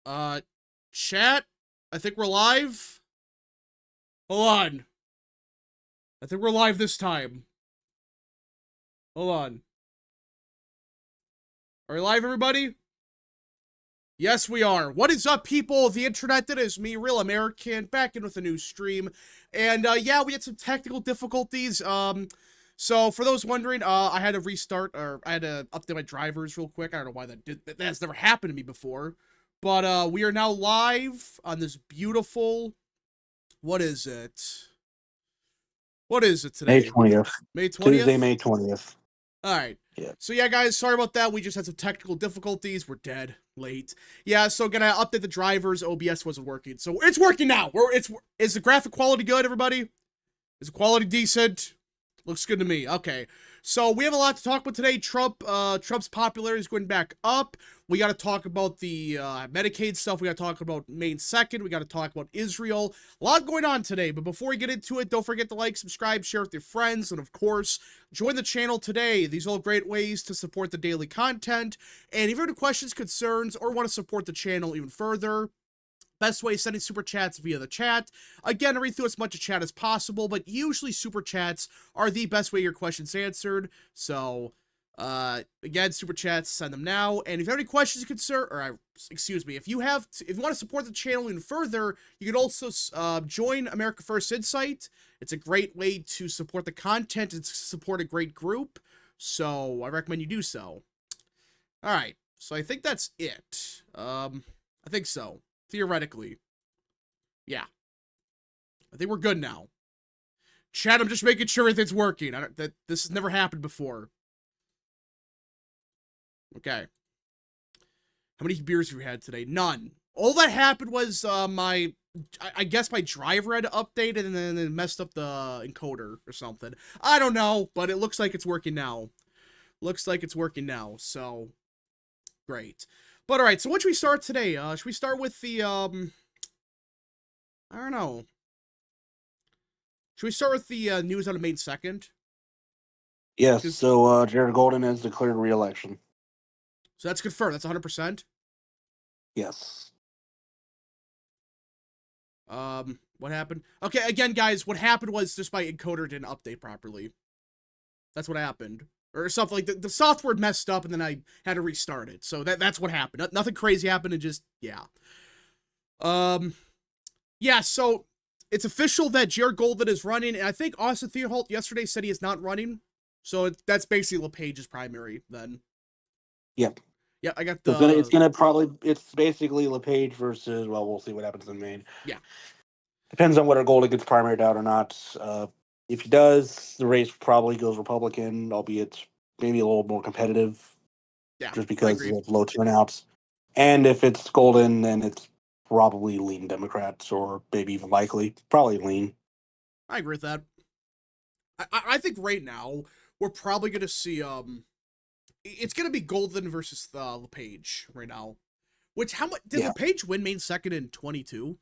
Uh, Chat, I think we're live. Hold on. I think we're live this time. Hold on. Are we live, everybody? Yes, we are. What is up, people of the internet? That is me, Real American, back in with a new stream. And, yeah, we had some technical difficulties. So for those wondering, I had to restart, or I had to update my drivers real quick. I don't know why that's never happened to me before. But, we are now live on this beautiful, what is it? What is it May today? 20th. May 20th? Tuesday, May 20th. All right. Yeah. So yeah, guys, sorry about that. We just had some technical difficulties. We're dead late. Yeah, so gonna update the drivers. OBS wasn't working, so it's working now. Is the graphic quality good, everybody? Is the quality decent? Looks good to me. Okay. So we have a lot to talk about today. Trump's popularity is going back up. We got to talk about the Medicaid stuff. We got to talk about Maine 2nd. We got to talk about Israel. A lot going on today. But before we get into it, don't forget to like, subscribe, share with your friends, and of course, join the channel today. These are all great ways to support the daily content. And if you have any questions, concerns, or want to support the channel even further, best way is sending super chats via the chat. Again, I read through as much of chat as possible, but usually super chats are the best way your questions answered. So, again, super chats, send them now. And if you have any questions, excuse me, if you want to support the channel even further, you can also join America First Insight. It's a great way to support the content and support a great group. So I recommend you do so. All right, so I think that's it. I think so. Theoretically. Yeah. I think we're good now. Chat, I'm just making sure everything's working. This has never happened before. Okay. How many beers have we had today? None. All that happened was I guess my driver had to update it and then it messed up the encoder or something. I don't know, but it looks like it's working now. Looks like it's working now, so great. But all right, so what should we start today? Should we start with the, I don't know. Should we start with the news on May 2nd? Yes, so Jared Golden has declared re-election. So that's confirmed. That's 100%? Yes. What happened? Okay, again, guys, what happened was just my encoder didn't update properly. That's what happened. Or something like the software messed up and then I had to restart it. So that's what happened. Nothing crazy happened. And just, yeah. Yeah, so it's official that Jared Golden is running. And I think Austin Theoholt yesterday said he is not running. So that's basically LePage's primary then. Yep. Yeah, I got the... It's basically LePage versus, well, we'll see what happens in Maine. Yeah. Depends on whether Golden gets primaried out or not. If he does, the race probably goes Republican, albeit maybe a little more competitive. Yeah, just because of low turnouts. And if it's Golden, then it's probably lean Democrats, or maybe even likely probably lean. I agree with that. I think right now we're probably going to see it's going to be Golden versus LePage right now. Which, how much did LePage win Maine 2nd in 22?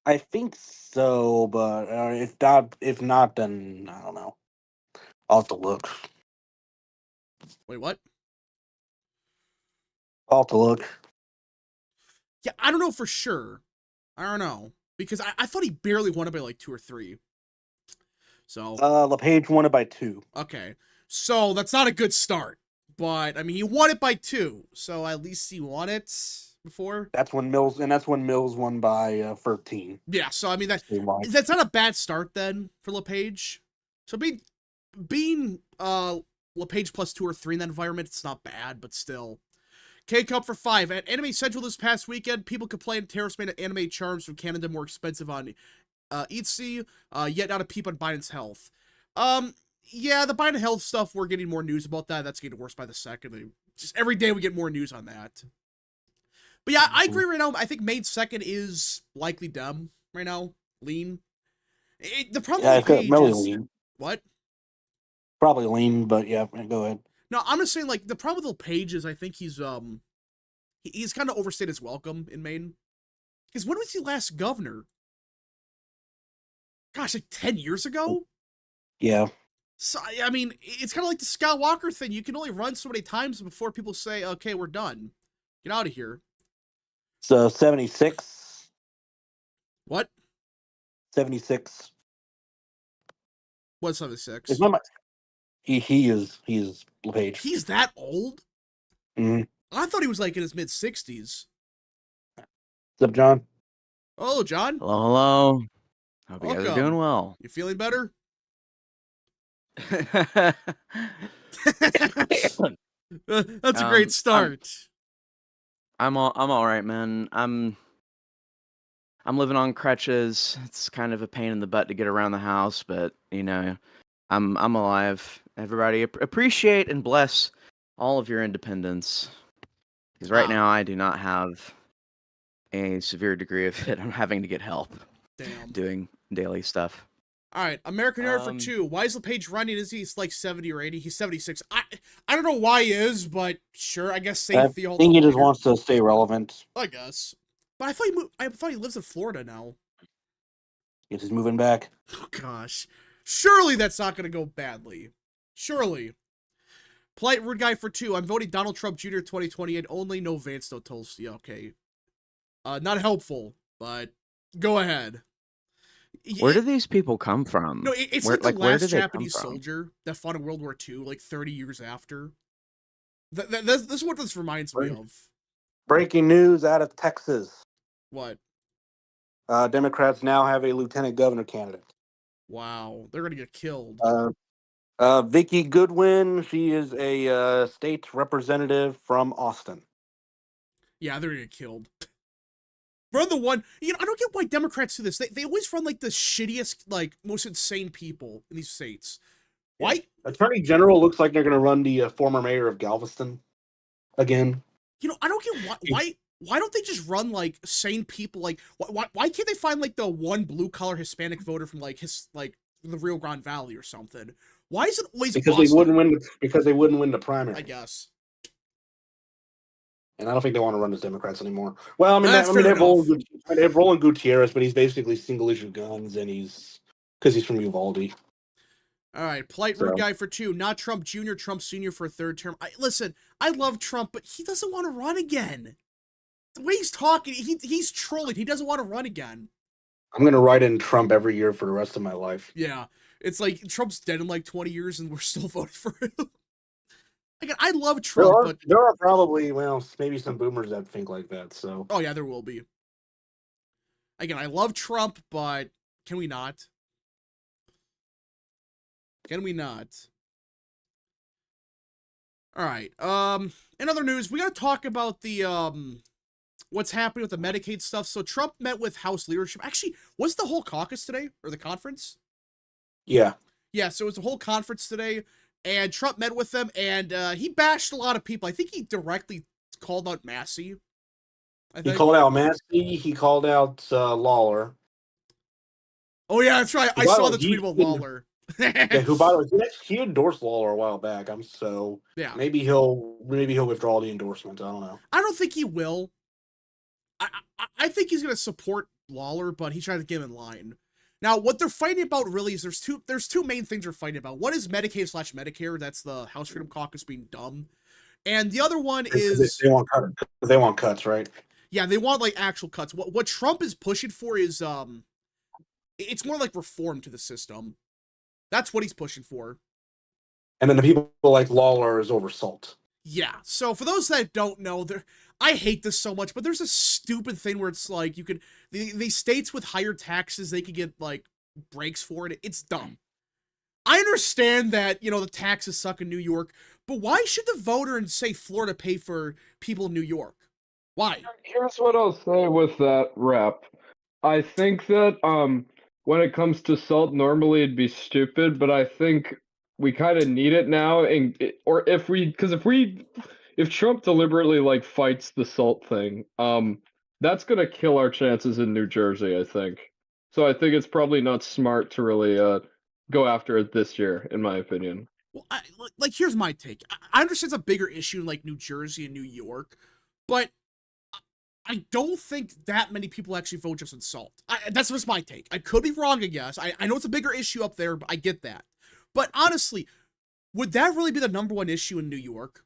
I think so, but if not, then I don't know. I'll have to look. Wait, what? I'll have to look. Yeah, I don't know for sure. I don't know. Because I thought he barely won it by like 2 or 3. So LePage won it by 2. Okay. So that's not a good start. But I mean, he won it by 2. So at least he won it before. That's when Mills won by 13. Yeah, so I mean that's not a bad start then for LePage. So being LePage plus 2 or 3 in that environment, it's not bad, but still. K-Cup for 5. At Anime Central this past weekend, people complained tariffs made anime charms from Canada more expensive on Etsy, yet not a peep on Biden's health. Yeah, the Biden health stuff, we're getting more news about that. That's getting worse by the second. Just every day we get more news on that. But yeah, I agree right now. I think May 2nd is likely Dem right now. Lean. The problem with Page is... Lean. What? Probably lean, but yeah, go ahead. No, I'm just saying, like, the problem with Page is I think he's kind of overstayed his welcome in Maine. Because when was he last governor? Gosh, like 10 years ago? Yeah. So, I mean, it's kind of like the Scott Walker thing. You can only run so many times before people say, okay, we're done. Get out of here. So 76. What? 76. What's It's 76? not my. He is LePage. He's that old? Mm-hmm. I thought he was like in his mid 60s. What's up, John? Oh, John. Hello, hello. Hope you guys are Welcome. doing well. You feeling better? That's a great start. I'm all right, man. I'm living on crutches. It's kind of a pain in the butt to get around the house, but you know, I'm alive. Everybody appreciate and bless all of your independence. Because right now I do not have a severe degree of it. I'm having to get help Damn. doing daily stuff. All right, American Nerd for 2. Why is LePage running? Is he like 70 or 80? He's 76. I don't know why he is, but sure, I guess save the I think he just wants to stay relevant. I guess. But I thought he lives in Florida now. He's moving back. Oh gosh. Surely that's not going to go badly. Surely. Polite Rude Guy for 2. I'm voting Donald Trump Jr. 2028 only. No Vance, no Tulsi. Yeah, okay. Not helpful, but go ahead. Where do these people come from? No, it's where, like the where last do they Japanese come from? soldier that fought in World War II, like 30 years after. This is what this reminds me of. Breaking news out of Texas. What? Democrats now have a lieutenant governor candidate. Wow, they're gonna get killed. Vicky Goodwin, she is a state representative from Austin. Yeah, they're gonna get killed. Run the one. You know, I don't get why Democrats do this. They always run like the shittiest, like most insane people in these states. Why? Yeah. Attorney General looks like they're going to run the former mayor of Galveston again. You know, I don't get why don't they just run like sane people? Like why can't they find like the one blue collar Hispanic voter from like the Rio Grande Valley or something? Why is it always because Austin? they wouldn't win the primary? I guess. And I don't think they want to run as Democrats anymore. Well, they have Roland Gutierrez, but he's basically single issue guns, and he's from Uvalde. All right, Polite Rude Guy for 2. Not Trump Jr., Trump Sr. for a third term. Listen, I love Trump, but he doesn't want to run again. The way he's talking, he's trolling. He doesn't want to run again. I'm going to write in Trump every year for the rest of my life. Yeah, it's like Trump's dead in like 20 years, and we're still voting for him. Again, I love Trump, but there are probably, maybe some boomers that think like that. So. Oh yeah, there will be. Again, I love Trump, but can we not? Can we not? All right. In other news, we got to talk about the what's happening with the Medicaid stuff. So Trump met with House leadership. Actually, was the whole caucus today or the conference? Yeah. Yeah. So it was a whole conference today, and Trump met with them, and he bashed a lot of people. I think he directly called out Massey. He called out Massey. He called out Lawler. Oh yeah, that's right. I saw the tweet about Lawler. Yeah, who by the way, he endorsed Lawler a while back. Yeah. Maybe he'll withdraw the endorsement. I don't know. I don't think he will. I think he's going to support Lawler, but he's trying to get him in line. Now, what they're fighting about really is there's two main things they're fighting about. One is Medicaid / Medicare. That's the House Freedom Caucus being dumb. And the other one is they want cuts, right? Yeah, they want like actual cuts. What Trump is pushing for is it's more like reform to the system. That's what he's pushing for. And then the people like Lawler is over SALT. Yeah. So for those that don't know, I hate this so much, but there's a stupid thing where it's like you could the states with higher taxes, they could get like breaks for it. It's dumb. I understand that, the taxes suck in New York, but why should the voter in, say, Florida pay for people in New York? Why? Here's what I'll say with that rep. I think that when it comes to SALT, normally it'd be stupid, but I think we kind of need it now. If Trump deliberately fights the SALT thing, that's gonna kill our chances in New Jersey, I think. So I think it's probably not smart to really go after it this year, in my opinion. Well, here's my take. I understand it's a bigger issue in New Jersey and New York, but I don't think that many people actually vote just on SALT. That's just my take. I could be wrong, I guess. I know it's a bigger issue up there, but I get that. But honestly, would that really be the number one issue in New York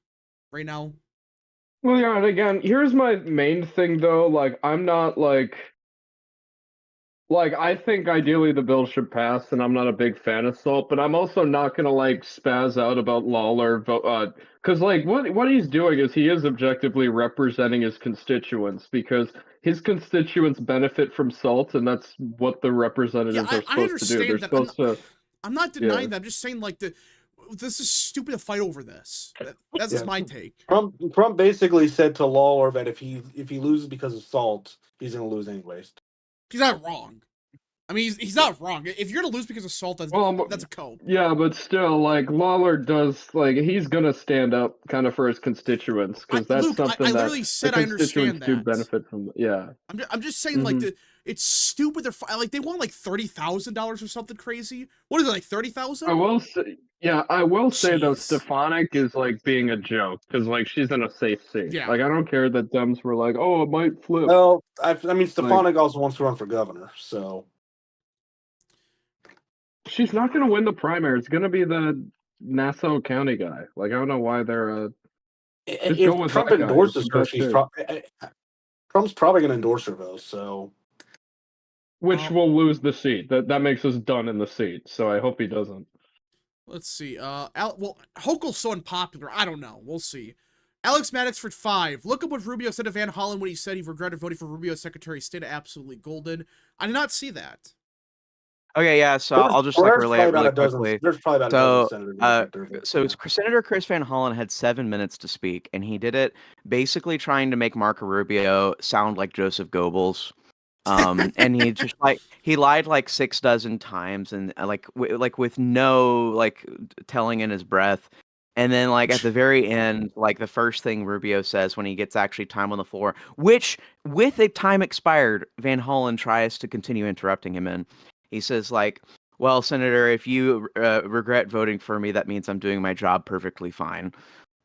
right now? Well, yeah, and again, here's my main thing though. Like, I'm not like I think ideally the bill should pass, and I'm not a big fan of SALT, but I'm also not gonna like spaz out about Lawler because like what he's doing is he is objectively representing his constituents because his constituents benefit from SALT, and that's what the representatives Yeah, are I supposed to do. They're understand that. I'm supposed to, not yeah. denying that. I'm just saying like this is stupid to fight over this. That's Yeah. just my take. Trump basically said to Lawler that if he loses because of SALT, he's going to lose anyways. He's not wrong. I mean, he's not wrong. If you're gonna lose because of SALT, that's a cope. Yeah, but still, like Lawler does, like he's gonna stand up kind of for his constituents because that's Luke, something I that literally the said I understand constituents do that. benefit from. Yeah, I'm just saying like Mhm. it's stupid. They're like they want like $30,000 or something crazy. What is it, like 30,000? I will say, yeah, I will say though, Jeez. Stefanik is like being a joke because like she's in a safe seat. Yeah. Like I don't care that Dems were like, oh, it might flip. Well, I mean, Stefanik also wants to run for governor, so She's not gonna win the primary. It's gonna be the Nassau County guy. Like I don't know why they're just go if with Trump that guy. He's endorses the her, best she's shit. Trump's probably going to endorse her though. So Which will lose the seat. That makes us done in the seat. So I hope he doesn't. Let's see. Well, Hochul's so unpopular. I don't know. We'll see. Alex Maddox for 5. Look up what Rubio said to Van Hollen when he said he regretted voting for Rubio as Secretary of State. Absolutely golden. I did not see that. Okay, yeah. So I'll just like relay it really quickly. There's probably about a dozen senators. So Senator Chris Van Hollen had 7 minutes to speak, and he did it basically trying to make Marco Rubio sound like Joseph Goebbels. And he just he lied like 6 dozen times, and like with no like telling in his breath. And then like at the very end, like the first thing Rubio says when he gets actually time on the floor, which with a time expired, Van Hollen tries to continue interrupting him in. He says like, well, Senator, if you regret voting for me, that means I'm doing my job perfectly fine.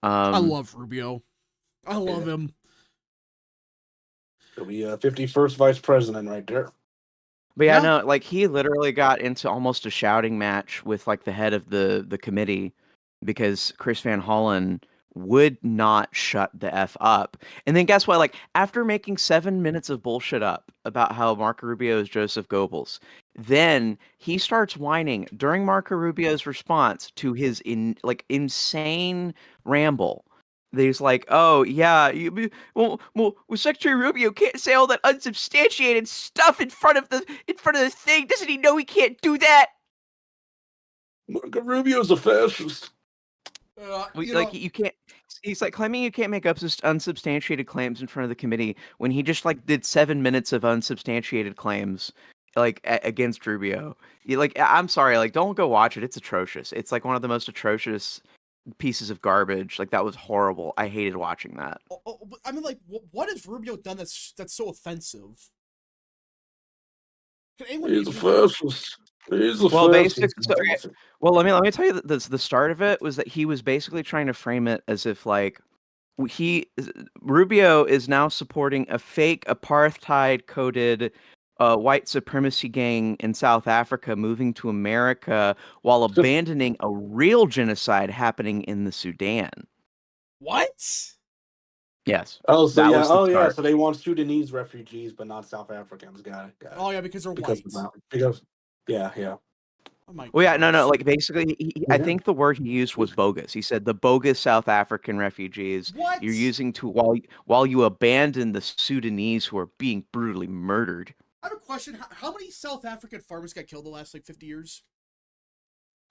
I love Rubio. I love him. He'll be 51st vice president right there. But yeah, no, like he literally got into almost a shouting match with like the head of the committee because Chris Van Hollen would not shut the F up. And then guess what? Like after making 7 minutes of bullshit up about how Marco Rubio is Joseph Goebbels, then he starts whining during Marco Rubio's response to his insane ramble. He's like, "Oh yeah, well, Secretary Rubio can't say all that unsubstantiated stuff in front of the thing. Doesn't he know he can't do that?" Marco Rubio's a fascist. You can't. He's like claiming you can't make up unsubstantiated claims in front of the committee when he just like did 7 minutes of unsubstantiated claims like against Rubio. I'm sorry, like don't go watch it. It's atrocious. It's like one of the most atrocious pieces of garbage. Like that was horrible. I hated watching that. I mean, like, what has Rubio done that's so offensive? He's a fascist. He's a well, fascist. Well, let me tell you that the start of it was that he was basically trying to frame it as if like Rubio is now supporting a fake apartheid coded white supremacy gang in South Africa moving to America while abandoning a real genocide happening in the Sudan. What? Yes. Oh, so yeah. Oh, yeah. So they want Sudanese refugees, but not South Africans. Got it. Oh, yeah, because they're white. Because yeah. Oh my well, yeah, no. Like basically, I think the word he used was bogus. He said the bogus South African refugees you're using to while you abandon the Sudanese who are being brutally murdered. I have a question. How many South African farmers got killed the last like 50 years?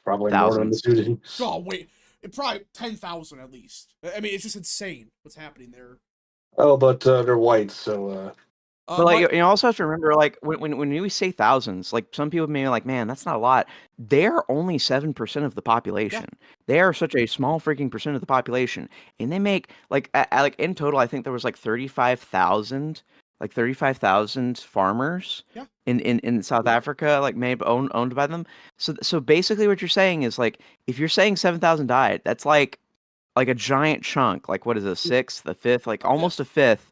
Probably Thousands. more than the Sudanese. Oh wait, probably 10,000 at least. I mean, it's just insane what's happening there. Oh, but they're white, so. But like you also have to remember, like when we say thousands, like some people may be like, man, that's not a lot. They're only 7% of the population. Yeah. They are such a small freaking percent of the population, and they make like in total, I think there was like 35,000 farmers in South Africa, like maybe owned by them. So basically, what you're saying is like if you're saying 7,000 died, that's like a giant chunk. Like what is a sixth, a fifth, like almost a fifth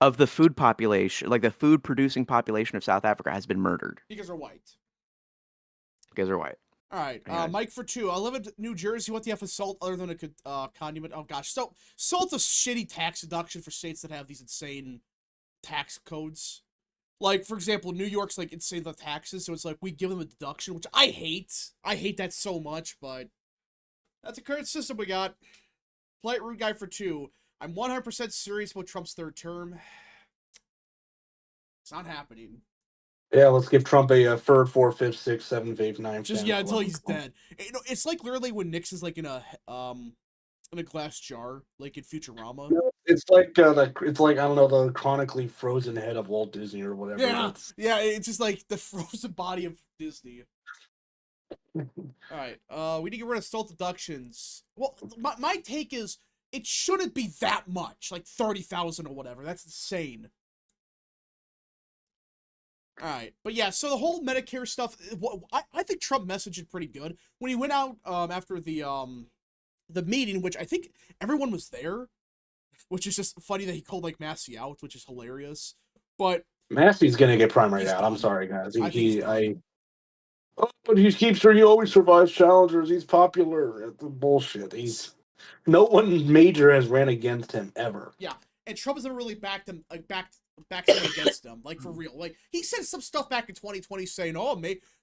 of the food population, like the food producing population of South Africa has been murdered. Because they're white. Because they're white. All right, Anyways. Mike for 2. I live in New Jersey. What do you have for salt other than a condiment? Oh gosh, so salt's a shitty tax deduction for states that have these insane tax codes. Like for example, New York's like insane with taxes, so it's like we give them a deduction, which I hate. I hate that so much, but that's a current system we got. Polite rude guy for 2. I'm 100% serious about Trump's third term. It's not happening. Yeah, let's give Trump a third, fourth, fifth, sixth, seventh, eighth, ninth. Just 10th, yeah, until 11th, he's 12th. dead. You know, it's like literally when Nixon's like in a glass jar, like in Futurama. It's like it's like, I don't know, the chronically frozen head of Walt Disney or whatever. Yeah, yeah, it's just like the frozen body of Disney. All right, we need to get rid of salt deductions. Well, my take is it shouldn't be that much, like 30,000 or whatever. That's insane. All right, but yeah, so the whole Medicare stuff, I think Trump messaged it pretty good when he went out after the meeting, which I think everyone was there, which is just funny that he called like Massey out, which is hilarious. But Massey's gonna get primary He's out. I'm done. sorry, guys. I think he's done. But he always survives challengers. He's popular. It's bullshit. No one major has ran against him ever. Yeah, and Trump has never really backed him, like backed him against him, like for real. Like he said some stuff back in 2020 saying, "Oh,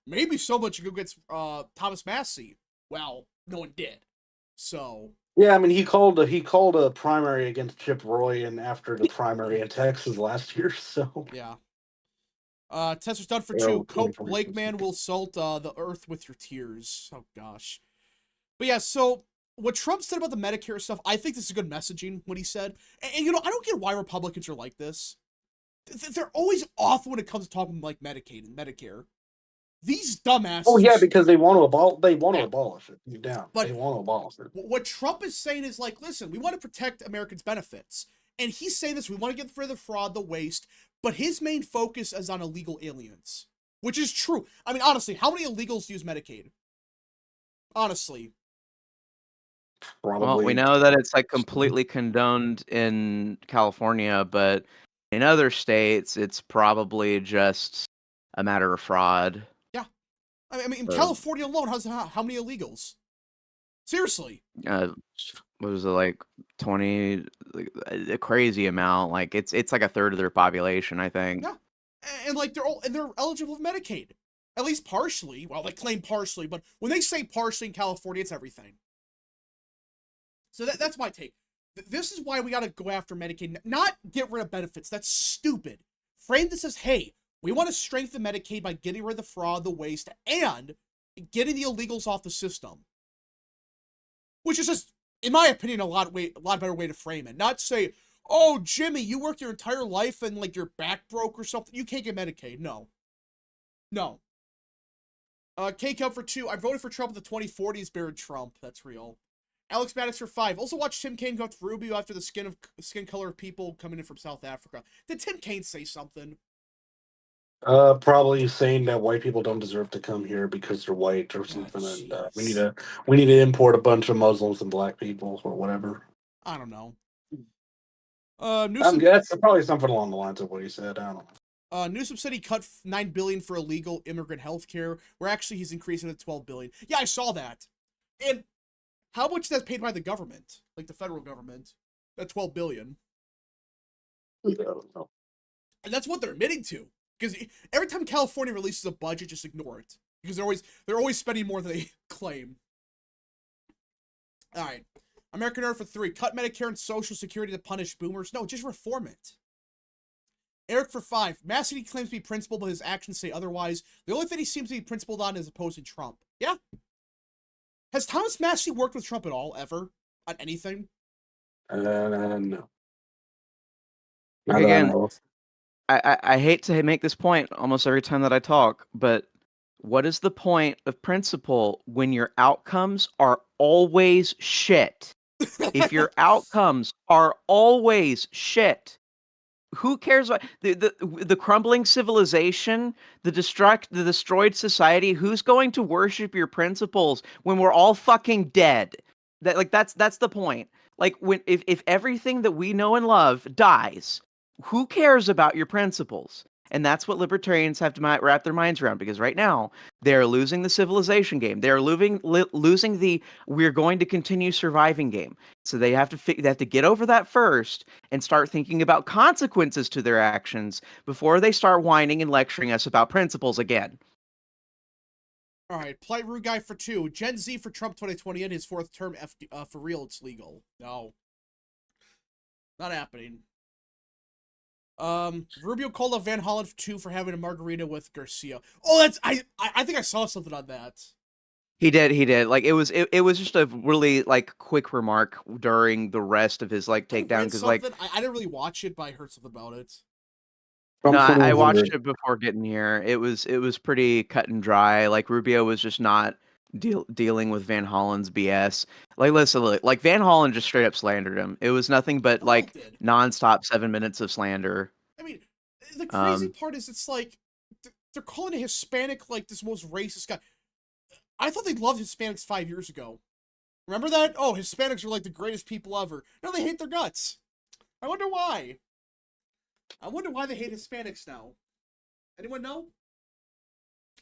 maybe someone should go get Thomas Massey." Well, no one did. So Yeah, I mean, he called a primary against Chip Roy, and after the primary in Texas last year. So yeah. Tester's done for Yeah, 2. Cope 2020. Blake man will salt the earth with your tears. Oh gosh. But yeah, so what Trump said about the Medicare stuff, I think this is good messaging, what he said. And you know, I don't get why Republicans are like this. They're always off when it comes to talking like Medicaid and Medicare. These dumbasses. Oh yeah, because they want to Yeah. abolish it. Deep down, But they want to abolish it. what Trump is saying is like, listen, we want to protect Americans' benefits. And he's saying this, we want to get rid of the fraud, the waste, but his main focus is on illegal aliens. Which is true. I mean, honestly, how many illegals use Medicaid? Honestly. Probably. Well, we know that it's like completely condoned in California, but in other states, it's probably just a matter of fraud. Yeah. I mean, California alone has how many illegals? Seriously. What was it, like 20? Like, a crazy amount. Like it's like a third of their population, I think. Yeah. And like they're eligible for Medicaid. At least partially. Well, they claim partially, but when they say partially in California, it's everything. So that's my take. This is why we got to go after Medicaid, not get rid of benefits. That's stupid. Frame this as, hey, we want to strengthen Medicaid by getting rid of the fraud, the waste, and getting the illegals off the system. Which is just, in my opinion, a lot better way to frame it. Not say, oh, Jimmy, you worked your entire life and like your back broke or something. You can't get Medicaid. No. K-Cup for 2. I voted for Trump in the 2040s. Buried Trump. That's real. Alex Maddox for 5. Also watched Tim Kaine go to Rubio after the skin color of people coming in from South Africa. Did Tim Kaine say something? Probably saying that white people don't deserve to come here because they're white or something, and we need to import a bunch of Muslims and black people or whatever. I don't know. That's probably something along the lines of what he said. I don't know. Newsom said he cut $9 billion for illegal immigrant health care, where actually he's increasing it to $12 billion. Yeah, I saw that. And how much that's paid by the government, like the federal government? That $12 billion. I don't know. And that's what they're admitting to. Because every time California releases a budget, just ignore it. Because they're always spending more than they claim. All right. American Earth for 3. Cut Medicare and Social Security to punish boomers. No, just reform it. Eric for 5. Massey claims to be principled, but his actions say otherwise. The only thing he seems to be principled on is opposing Trump. Yeah. Has Thomas Massey worked with Trump at all, ever? On anything? No. Again, I hate to make this point almost every time that I talk, but what is the point of principle when your outcomes are always shit? If your outcomes are always shit, who cares about the crumbling civilization, the destroyed society? Who's going to worship your principles when we're all fucking dead? That's the point. Like if everything that we know and love dies, who cares about your principles? And that's what libertarians have to wrap their minds around, because right now they're losing the civilization game. They're losing the we're going to continue surviving game. So they have to get over that first and start thinking about consequences to their actions before they start whining and lecturing us about principles again. All right, Polite Rude Guy for 2. Gen Z for Trump 2020 and his 4th term. For real, it's legal. No. Not happening. Rubio called out Van Hollen for 2 for having a margarita with Garcia. Oh, that's I think I saw something on that. He did. Like it was just a really like quick remark during the rest of his like takedown, because like I didn't really watch it, but I heard something about it. From no, I watched 2100. it before getting here. It was pretty cut and dry. Like Rubio was just not dealing with Van Hollen's BS. Like listen, like Van Hollen just straight up slandered him. It was nothing but like Did. nonstop 7 minutes of slander. I mean, the crazy part is it's like they're calling a Hispanic like this most racist guy. I thought they loved Hispanics 5 years ago. Remember that? Oh, Hispanics are like the greatest people ever. No, they hate their guts. I wonder why. I wonder why they hate Hispanics now. Anyone know?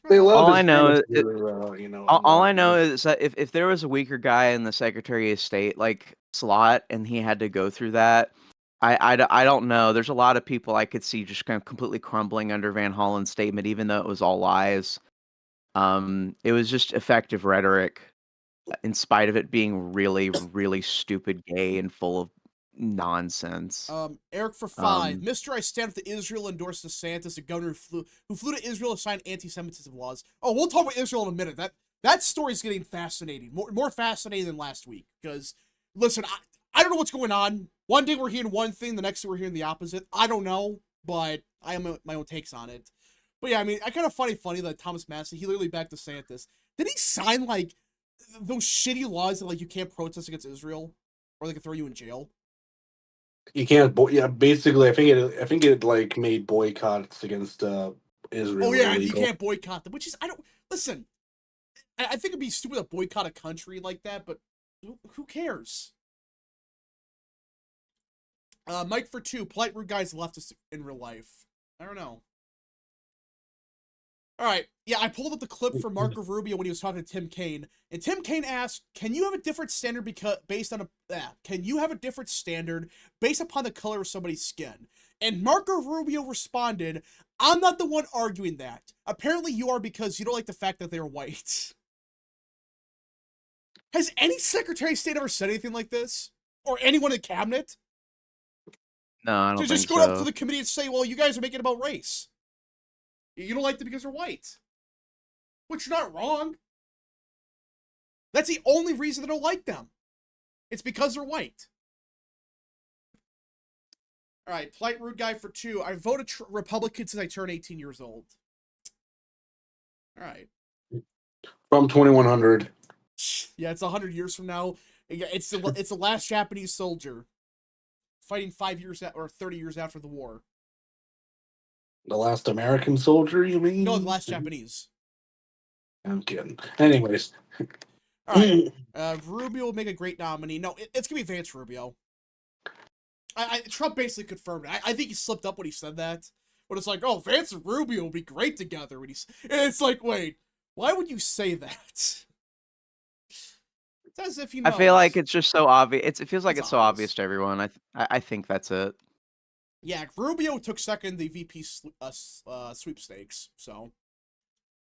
They love All I know Hispanics is for, you know. all I know is that if there was a weaker guy in the Secretary of State like slot and he had to go through that, I don't know. There's a lot of people I could see just kind of completely crumbling under Van Hollen's statement, even though it was all lies. It was just effective rhetoric, in spite of it being really, really stupid, gay, and full of nonsense. Eric for 5. Mr. I stand with Israel endorsed DeSantis, a governor who flew to Israel to sign anti-Semitism laws. Oh, we'll talk about Israel in a minute. That story's getting fascinating. More fascinating than last week. Because, listen, I don't know what's going on. One day we're hearing one thing, the next day we're hearing the opposite. I don't know, but I have my own takes on it. But yeah, I mean, I kind of funny that Thomas Massey, he literally backed DeSantis. Did he sign, like, those shitty laws that, like, you can't protest against Israel? Or they can throw you in jail? You can't. Yeah, basically, I think it like made boycotts against Israel. Oh yeah, illegal. you can't boycott them. Which is, I don't listen. I think it'd be stupid to boycott a country like that, but who cares? Mike for 2. Polite Rude Guy's leftist in real life. I don't know. All right, yeah, I pulled up the clip from Marco Rubio when he was talking to Tim Kaine, and Tim Kaine asked, "Can you have a different standard Can you have a different standard based upon the color of somebody's skin?" And Marco Rubio responded, "I'm not the one arguing that. Apparently, you are because you don't like the fact that they're white." Has any Secretary of State ever said anything like this, or anyone in cabinet? No, I don't To think just go so. up to the committee and say, "Well, you guys are making it about race. You don't like them because they're white." Which you're not wrong. That's the only reason they don't like them. It's because they're white. All right, Polite Rude Guy for 2. I voted Republican since I turned 18 years old. All right. From 2100. Yeah, it's 100 years from now. It's the last Japanese soldier fighting 5 years or 30 years after the war. The last American soldier, you mean? No, the last Japanese. I'm kidding. Anyways. All right. Rubio will make a great nominee. No, it's going to be Vance Rubio. Trump basically confirmed it. I think he slipped up when he said that. But it's like, oh, Vance and Rubio will be great together. And it's like, wait, why would you say that? It's as if he knows. I feel like it's just so obvious. It feels like it's so obvious obvious to everyone. I think that's it. Yeah, Rubio took second in the VP sweepstakes, so.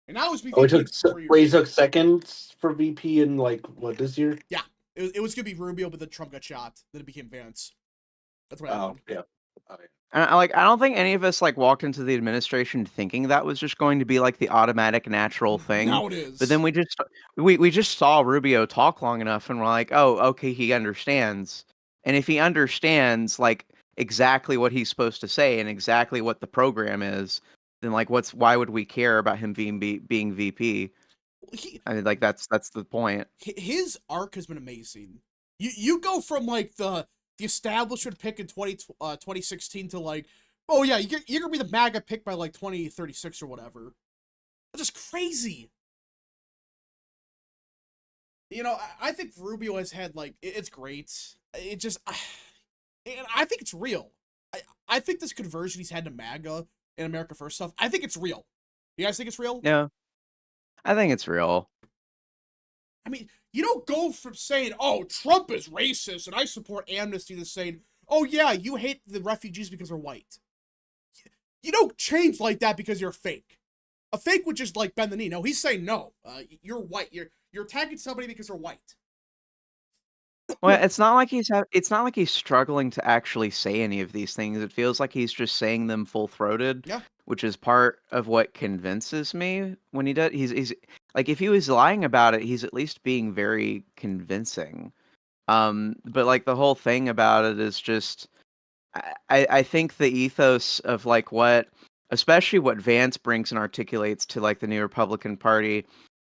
And now he's VP. Oh, he took second for VP in like what this year? Yeah, it was gonna be Rubio, but then Trump got shot. Then it became Vance. That's what happened. Oh yeah. Okay. And I don't think any of us like walked into the administration thinking that was just going to be like the automatic natural thing. Now it is. But then we just saw Rubio talk long enough, and we're like, oh, okay, he understands. And if he understands like exactly what he's supposed to say and exactly what the program is, then like why would we care about him being VP? I mean, like that's the point. His arc has been amazing. You go from like the establishment pick in 2016 to like, oh yeah, you're gonna be the MAGA pick by like 2036 or whatever. That's just crazy. You know, I think Rubio has had like it's great. It just, and I think it's real. I think this conversion he's had to MAGA in America First stuff. I think it's real. You guys think it's real? Yeah, I think it's real. I mean, you don't go from saying, "Oh, Trump is racist and I support amnesty," to saying, "Oh yeah, you hate the refugees because they're white." You don't change like that because you're fake. A fake would just like bend the knee. No, he's saying no. You're white. You're attacking somebody because they're white. Well, it's not like he's struggling to actually say any of these things. It feels like he's just saying them full-throated, Yeah. which is part of what convinces me when he does. He's like if he was lying about it, he's at least being very convincing. But like the whole thing about it is just I think the ethos of like what especially what Vance brings and articulates to like the new Republican Party,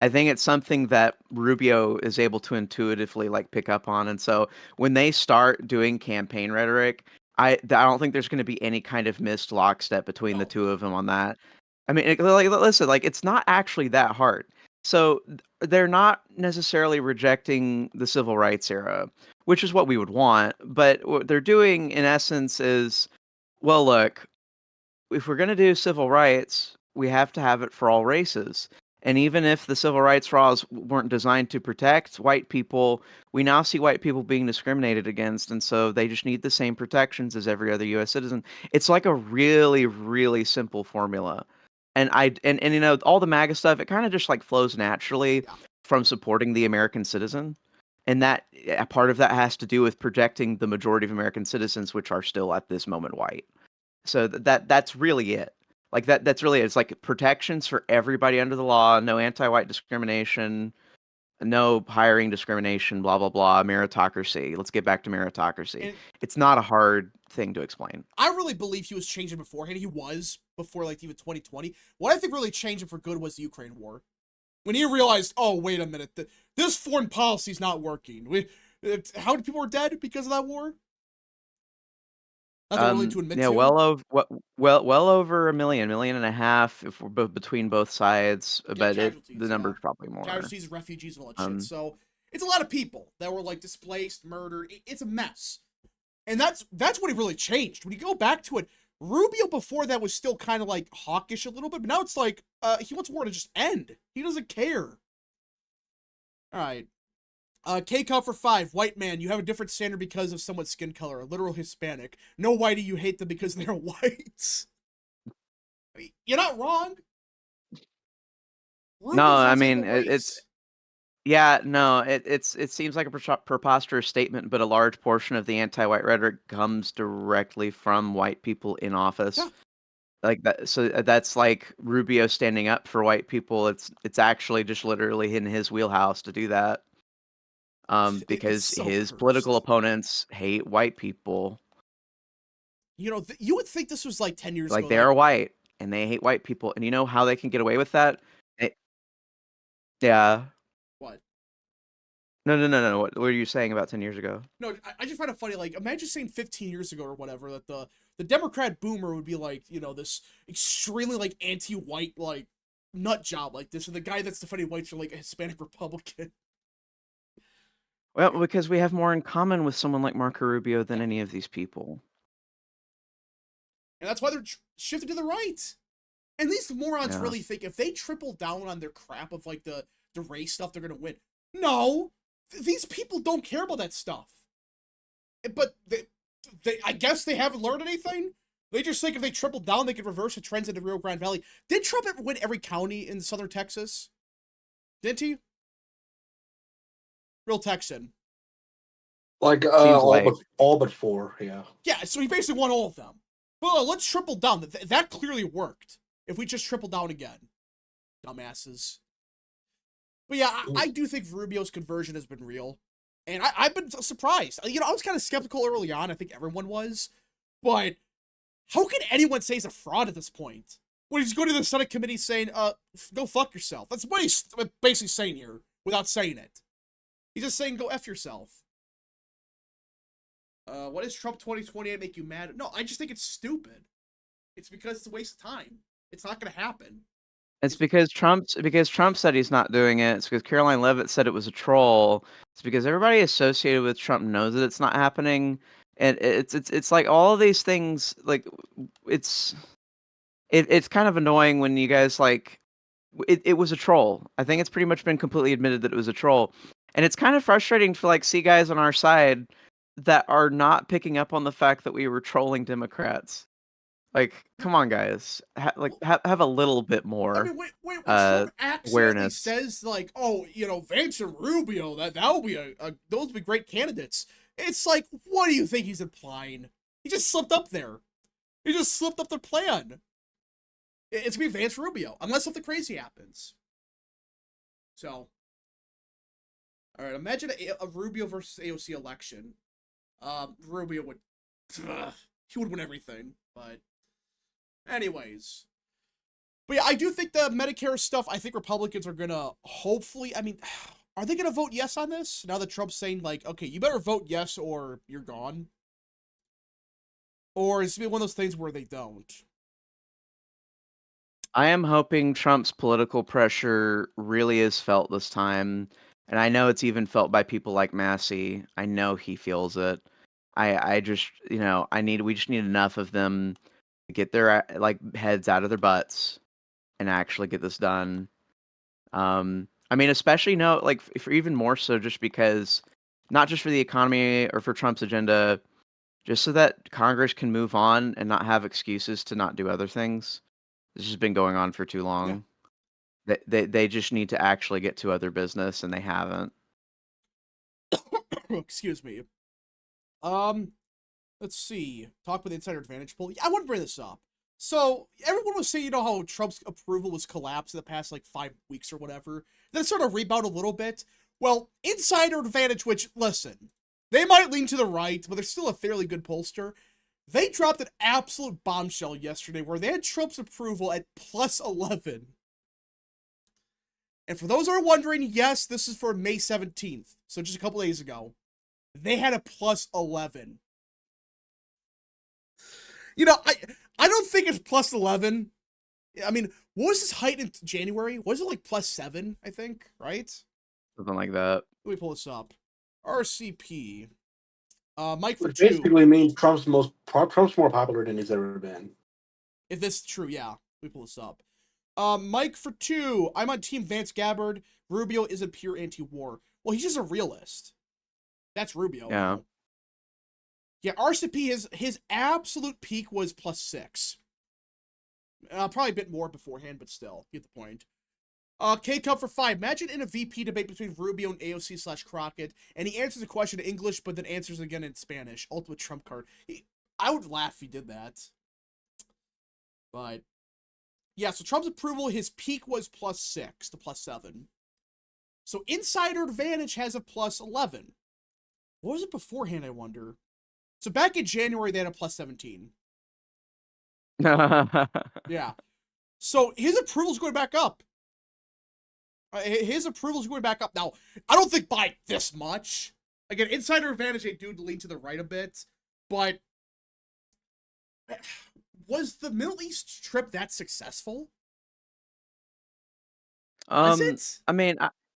I think it's something that Rubio is able to intuitively like pick up on. And so when they start doing campaign rhetoric, I don't think there's going to be any kind of missed lockstep between the No. two of them on that. I mean, like, listen, like it's not actually that hard. So they're not necessarily rejecting the civil rights era, which is what we would want. But what they're doing, in essence, is, well, look, if we're going to do civil rights, we have to have it for all races. And even if the civil rights laws weren't designed to protect white people, we now see white people being discriminated against. And so they just need the same protections as every other US citizen. It's like a really, really simple formula. And you know, all the MAGA stuff, it kind of just like flows naturally Yeah. from supporting the American citizen. And that a part of that has to do with protecting the majority of American citizens, which are still at this moment white. So that's really it. Like that's really it. It's like protections for everybody under the law, no anti-white discrimination, no hiring discrimination, blah blah blah, meritocracy. Let's get back to meritocracy. And It's not a hard thing to explain. I really believe he was changing beforehand. He was before like even 2020. What I think really changed him for good was the Ukraine war. When he realized, oh, wait a minute, this foreign policy is not working. How many people were dead because of that war? Nothing really to admit Yeah, to. well over a million and a half if we're between both sides, Yeah, but casualties, the yeah. number's probably more. Casualties, refugees, and all that shit. Um, So it's a lot of people that were like displaced, murdered. It's a mess. And that's what he really changed. When you go back to it, Rubio before that was still kind of like hawkish a little bit, but now it's like he wants war to just end. He doesn't care. All right. K-Cup for 5. White man, you have a different standard because of someone's skin color. A literal Hispanic. No whitey, you hate them because they're white. I mean, you're not wrong. no, Rubio's I not mean saying race. it's yeah, no, it seems like a preposterous statement, but a large portion of the anti-white rhetoric comes directly from white people in office. Yeah. Like that, so that's like Rubio standing up for white people. It's actually just literally in his wheelhouse to do that. It's Because so his cursed. political opponents hate white people. You know, you would think this was like 10 years Like ago. they are white and they hate white people, and you know how they can get away with that? Yeah. What? No. What were you saying about 10 years ago? No, I just find it funny. Like, imagine saying 15 years ago or whatever that the Democrat boomer would be like, you know, this extremely like anti-white like nut job like this, and the guy that's defending whites are like a Hispanic Republican. Well, because we have more in common with someone like Marco Rubio than any of these people. And that's why they're shifted to the right. And these morons Yeah. really think if they triple down on their crap of like the race stuff, they're gonna win. No, these people don't care about that stuff. But they I guess they haven't learned anything. They just think if they triple down, they can reverse the trends in the Rio Grande Valley. Did Trump ever win every county in southern Texas? Didn't he? Real Texan. Like Seems like. all but 4, yeah. Yeah, so he basically won all of them. But let's triple down. That clearly worked. If we just triple down again. Dumbasses. But yeah, I do think Rubio's conversion has been real. And I've been surprised. You know, I was kind of skeptical early on. I think everyone was. But how can anyone say he's a fraud at this point? When he's going to the Senate committee saying, go fuck yourself. That's what he's basically saying here, without saying it. He's just saying, go F yourself. What does Trump 2028 make you mad? No, I just think it's stupid. It's because it's a waste of time. It's not going to happen. It's because Trump said he's not doing it. It's because Caroline Leavitt said it was a troll. It's because everybody associated with Trump knows that it's not happening. And it's like all of these things, like it's it's kind of annoying when you guys like it was a troll. I think it's pretty much been completely admitted that it was a troll. And it's kind of frustrating to like see guys on our side that are not picking up on the fact that we were trolling Democrats. Like, come on, guys. Have a little bit I more mean, when Trump accidentally awareness. says like, "Oh, Vance and Rubio, that will be those would be great candidates," it's like, what do you think he's implying? He just slipped up there. He just slipped up the plan. It's gonna be Vance Rubio, unless something crazy happens. So, all right, imagine a Rubio versus AOC election. Rubio would, he would win everything. But, anyways. But yeah, I do think the Medicare stuff, I think Republicans are gonna hopefully, I mean, are they gonna vote yes on this? Now that Trump's saying, like, okay, you better vote yes or you're gone. Or is it gonna be one of those things where they don't? I am hoping Trump's political pressure really is felt this time. And I know it's even felt by people like Massey. I know he feels it. I just, we just need enough of them to get their like heads out of their butts and actually get this done. I mean, especially like for even more so, just because not just for the economy or for Trump's agenda, just so that Congress can move on and not have excuses to not do other things. This has been going on for too long. Yeah. They just need to actually get to other business, and they haven't. Excuse me. Let's see. Talk with the Insider Advantage poll. Yeah, I want to bring this up. So everyone was saying, how Trump's approval was collapsed in the past 5 weeks or whatever. Then it sort of rebounded a little bit. Well, Insider Advantage, which, listen, they might lean to the right, but they're still a fairly good pollster. They dropped an absolute bombshell yesterday where they had Trump's approval at plus 11. And for those who are wondering, yes, this is for May 17th. So just a couple days ago. They had a plus 11. I don't think it's plus 11. I mean, what was his height in January? Was it plus 7, I think, right? Something like that. Let me pull this up. RCP. Mike for Which 2. basically means Trump's more popular than he's ever been. If this is true, yeah. Let me pull this up. Mike for 2. I'm on Team Vance Gabbard. Rubio isn't pure anti-war. Well, he's just a realist. That's Rubio. Yeah. Yeah, RCP, his absolute peak was plus 6. Probably a bit more beforehand, but still, you get the point. K-Cup for 5. Imagine in a VP debate between Rubio and AOC/Crockett, and he answers the question in English, but then answers again in Spanish. Ultimate trump card. I would laugh if he did that. But, yeah, so Trump's approval, his peak was plus 6 to plus 7. So Insider Advantage has a plus 11. What was it beforehand, I wonder? So back in January, they had a plus 17. Yeah. So his approval's going back up. His approval's going back up. Now, I don't think by this much. Again, Insider Advantage, they do lean to the right a bit. But was the Middle East trip that successful? Was it? I mean,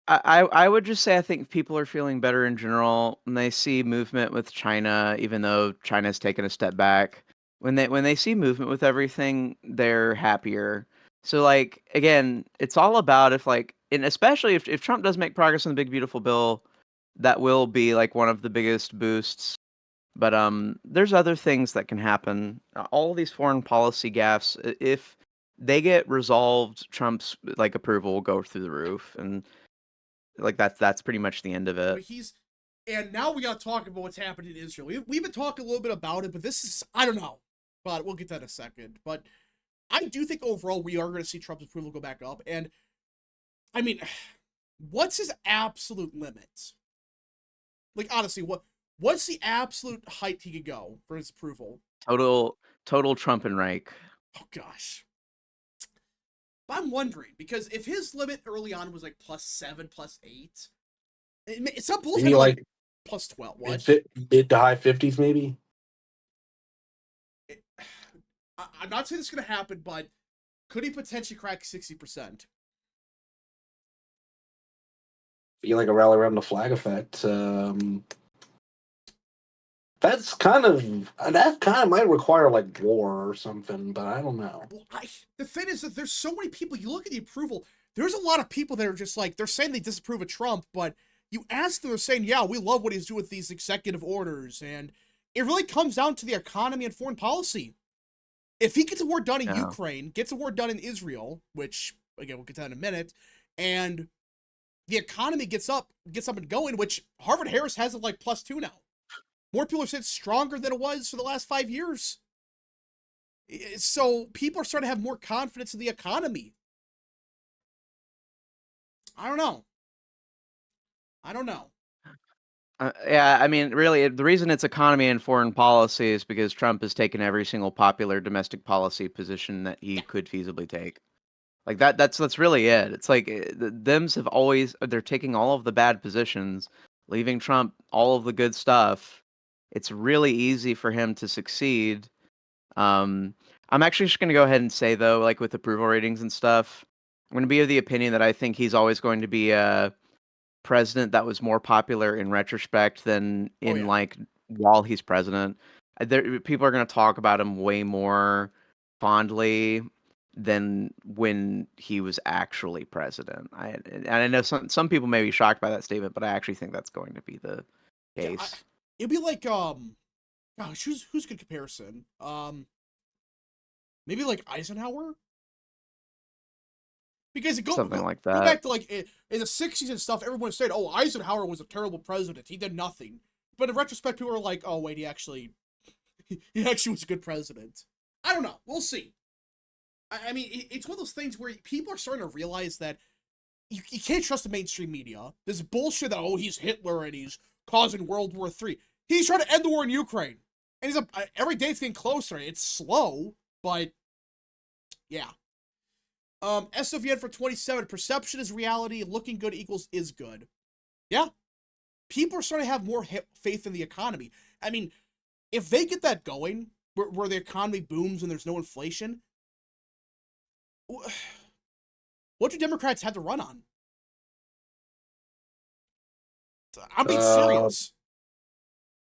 I would just say I think people are feeling better in general when they see movement with China, even though China's taken a step back. When they see movement with everything, they're happier. So again, it's all about and especially if Trump does make progress on the big beautiful bill, that will be one of the biggest boosts. But there's other things that can happen. All of these foreign policy gaffes, if they get resolved, Trump's approval will go through the roof, and that's pretty much the end of it. And now we got to talk about what's happened in Israel. We've been talking a little bit about it, but this is, I don't know, but we'll get that in a second. But I do think overall we are going to see Trump's approval go back up. And I mean, what's his absolute limit? Honestly, what's the absolute height he could go for his approval? Total Trump and Reich. Oh gosh. But I'm wondering, because if his limit early on was plus 7, plus 8, some polls had plus 12. What? Mid to high 50s, maybe? I'm not saying this is going to happen, but could he potentially crack 60%? Feel like a rally around the flag effect. That kind of might require like war or something, but I don't know. Well, the thing is that there's so many people. You look at the approval. There's a lot of people that are just like they're saying they disapprove of Trump, but you ask them, they're saying, "Yeah, we love what he's doing with these executive orders," and it really comes down to the economy and foreign policy. If he gets a war done in Yeah. Ukraine, gets a war done in Israel, which again we'll get to that in a minute, and the economy gets up and going, which Harvard Harris has it like +2 now. More people are saying it's stronger than it was for the last 5 years. So people are starting to have more confidence in the economy. I don't know. Yeah, I mean, really, the reason it's economy and foreign policy is because Trump has taken every single popular domestic policy position that he could feasibly take. Like that's really it. It's like the Dems have always they're taking all of the bad positions, leaving Trump all of the good stuff. It's really easy for him to succeed. I'm actually just going to go ahead and say though, like with approval ratings and stuff, I'm going to be of the opinion that I think he's always going to be a president that was more popular in retrospect than in yeah. like while he's president. People are going to talk about him way more fondly than when he was actually president. And I know some people may be shocked by that statement, but I actually think that's going to be the Yeah, case. it'd be like gosh, who's good comparison? Maybe like Eisenhower. Because Something like go that. back to like in the 60s and stuff, everyone said, "Oh, Eisenhower was a terrible president. He did nothing." But in retrospect, people are like, "Oh, wait, he actually was a good president." I don't know. We'll see. I mean, it's one of those things where people are starting to realize that you can't trust the mainstream media. This bullshit that, oh, he's Hitler and he's causing World War III. He's trying to end the war in Ukraine. And every day it's getting closer. It's slow, but yeah. SOVN for 27. Perception is reality. Looking good equals is good. Yeah. People are starting to have more faith in the economy. I mean, if they get that going, where the economy booms and there's no inflation, what do Democrats have to run on? I'm being serious.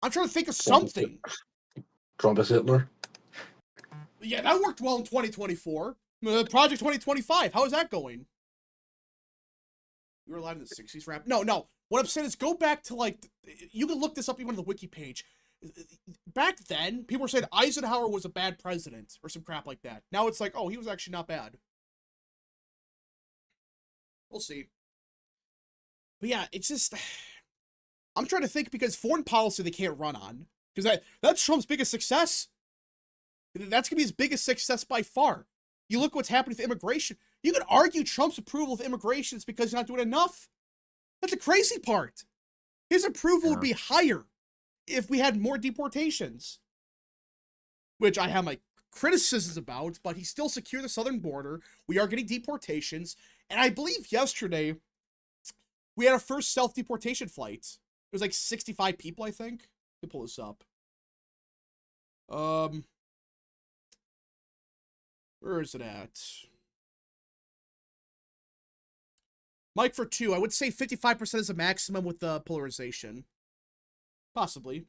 I'm trying to think of something. Trump is Hitler. Yeah, that worked well in 2024. Project 2025. How is that going? We were alive in the 60s, rap. No. What I'm saying is go back to like, you can look this up even on the wiki page. Back then, people were saying Eisenhower was a bad president or some crap like that. Now it's like, oh, he was actually not bad. We'll see. But yeah, it's just, I'm trying to think because foreign policy they can't run on. Because that's Trump's biggest success. That's going to be his biggest success by far. You look what's happening with immigration. You could argue Trump's approval of immigration is because he's not doing enough. That's the crazy part. His approval would be higher if we had more deportations. Which I have my criticisms about, but he still secured the southern border. We are getting deportations. And I believe yesterday, we had our first self-deportation flight. It was like 65 people, I think. Let me pull this up. Where is it at? Mike for 2. I would say 55% is a maximum with the polarization. Possibly.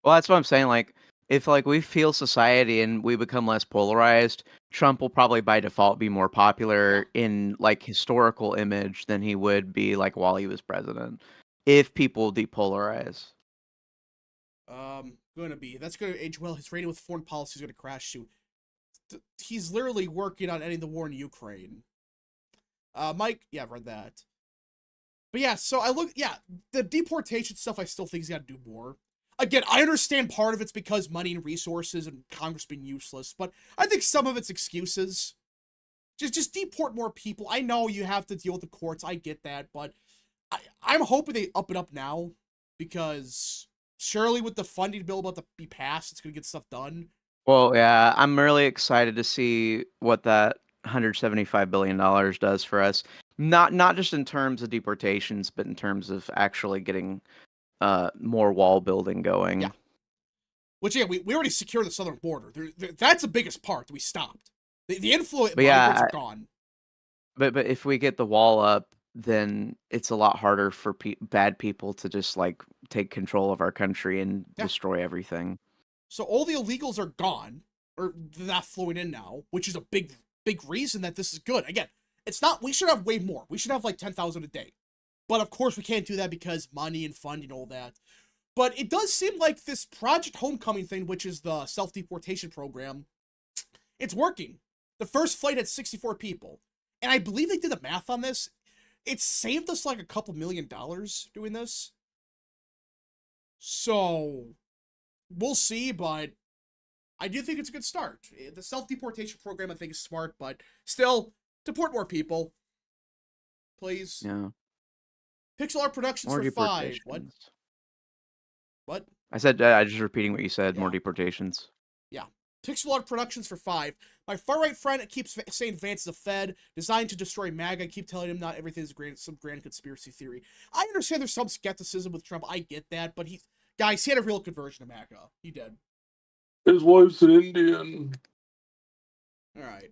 Well, that's what I'm saying. Like, if like we feel society and we become less polarized, Trump will probably by default be more popular in like historical image than he would be like while he was president. If people depolarize. That's going to age well. His rating with foreign policy is going to crash soon. He's literally working on ending the war in Ukraine. Mike, yeah, I've read that. But yeah, so the deportation stuff I still think he's got to do more. Again, I understand part of it's because money and resources and Congress being useless, but I think some of it's excuses. Just deport more people. I know you have to deal with the courts, I get that, but I'm hoping they up it up now, because surely with the funding bill about to be passed, it's going to get stuff done. Well, yeah, I'm really excited to see what that $175 billion does for us. Not just in terms of deportations, but in terms of actually getting more wall building going. Yeah. Which, yeah, we already secured the southern border. That's the biggest part that we stopped. The influence migrants are gone. But if we get the wall up, then it's a lot harder for bad people to just like take control of our country and Yeah. destroy everything. So all the illegals are gone, or they're not flowing in now, which is a big reason that this is good. Again, it's not, we should have way more. We should have like 10,000 a day. But of course we can't do that because money and funding and all that. But it does seem like this Project Homecoming thing, which is the self-deportation program, it's working. The first flight had 64 people. And I believe they did the math on this. It saved us like a couple $1 million doing this. So, we'll see, but I do think it's a good start. The self-deportation program, I think, is smart, but still, deport more people. Please. Yeah. Pixel Art Productions More for 5. What? deportations. What? I said, I just repeating what you said. More Yeah. deportations. Yeah. Pixel Art Productions for 5. My far-right friend keeps saying Vance is a Fed, designed to destroy MAGA. I keep telling him not everything is some grand conspiracy theory. I understand there's some skepticism with Trump. I get that, but guys, he had a real conversion to MAGA. He did. His wife's an Indian. All right.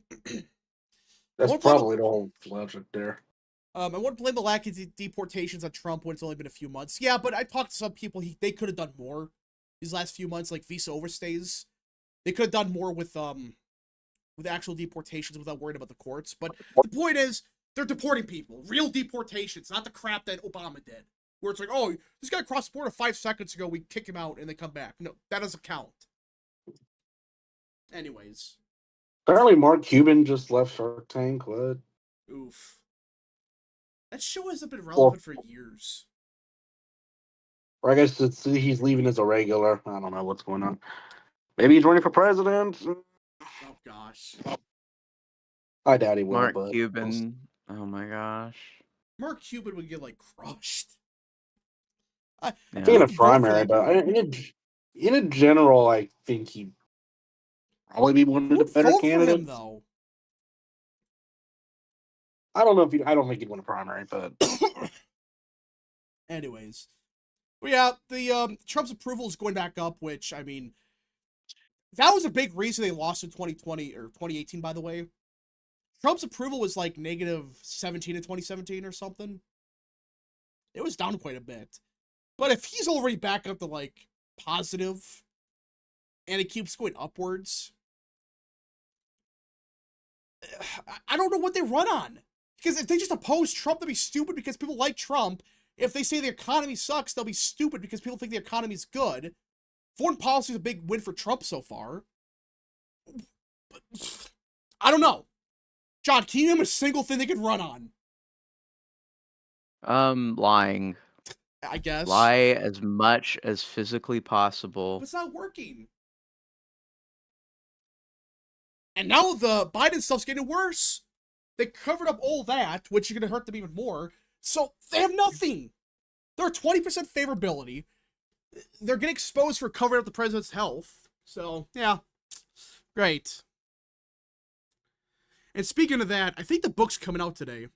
That's Won't probably the whole logic there. I wouldn't blame the lack of deportations on Trump when it's only been a few months. Yeah, but I talked to some people, they could have done more these last few months, like visa overstays. They could have done more with actual deportations without worrying about the courts. But the point is, they're deporting people. Real deportations, not the crap that Obama did. Where it's like, oh, this guy crossed the border 5 seconds ago, we kick him out and they come back. No, that doesn't count. Anyways. Apparently Mark Cuban just left Shark Tank. What? Oof. That show hasn't been relevant for years. Or I guess he's leaving as a regular. I don't know what's going on. Maybe he's running for president. Oh, gosh. I doubt he will. Mark but Cuban. Oh my gosh. Mark Cuban would get, like, crushed. Yeah. I think in a would vote for primary, that but guy. in a general, I think he'd probably be one of the Who'd better vote for candidates. him, though? I don't know if I don't think he'd win a primary, but Anyways. But yeah, the Trump's approval is going back up, which, I mean, that was a big reason they lost in 2020 or 2018, by the way. Trump's approval was like -17 in 2017 or something. It was down quite a bit. But if he's already back up to like positive and it keeps going upwards, I don't know what they run on. Because if they just oppose Trump, they'll be stupid because people like Trump. If they say the economy sucks, they'll be stupid because people think the economy's good. Foreign policy is a big win for Trump so far. But I don't know. John, can you name a single thing they could run on? Lying. I guess. Lie as much as physically possible. But it's not working. And now the Biden stuff's getting worse. They covered up all that, which is going to hurt them even more. So they have nothing. They're 20% favorability. They're getting exposed for covering up the president's health. So, yeah. Great. And speaking of that, I think the book's coming out today.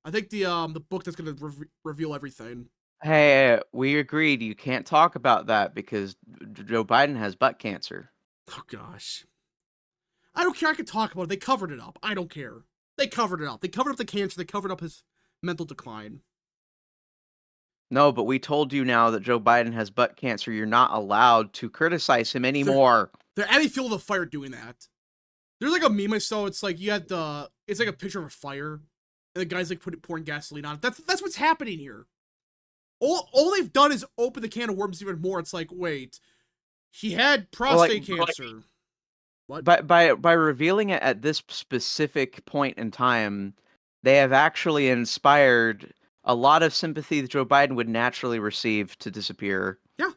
I think the book that's going to reveal everything. Hey, we agreed you can't talk about that because Joe Biden has butt cancer. Oh, gosh. I don't care. I can talk about it. They covered it up. I don't care. They covered it up. They covered up the cancer. They covered up his mental decline. No, but we told you now that Joe Biden has butt cancer. You're not allowed to criticize him anymore. They're adding fuel to the fire doing that. There's like a meme I saw. It's like you had it's like a picture of a fire, and the guy's like pouring gasoline on it. That's what's happening here. All they've done is open the can of worms even more. It's like, wait, he had prostate cancer. What? By revealing it at this specific point in time, they have actually inspired a lot of sympathy that Joe Biden would naturally receive to disappear. Yeah.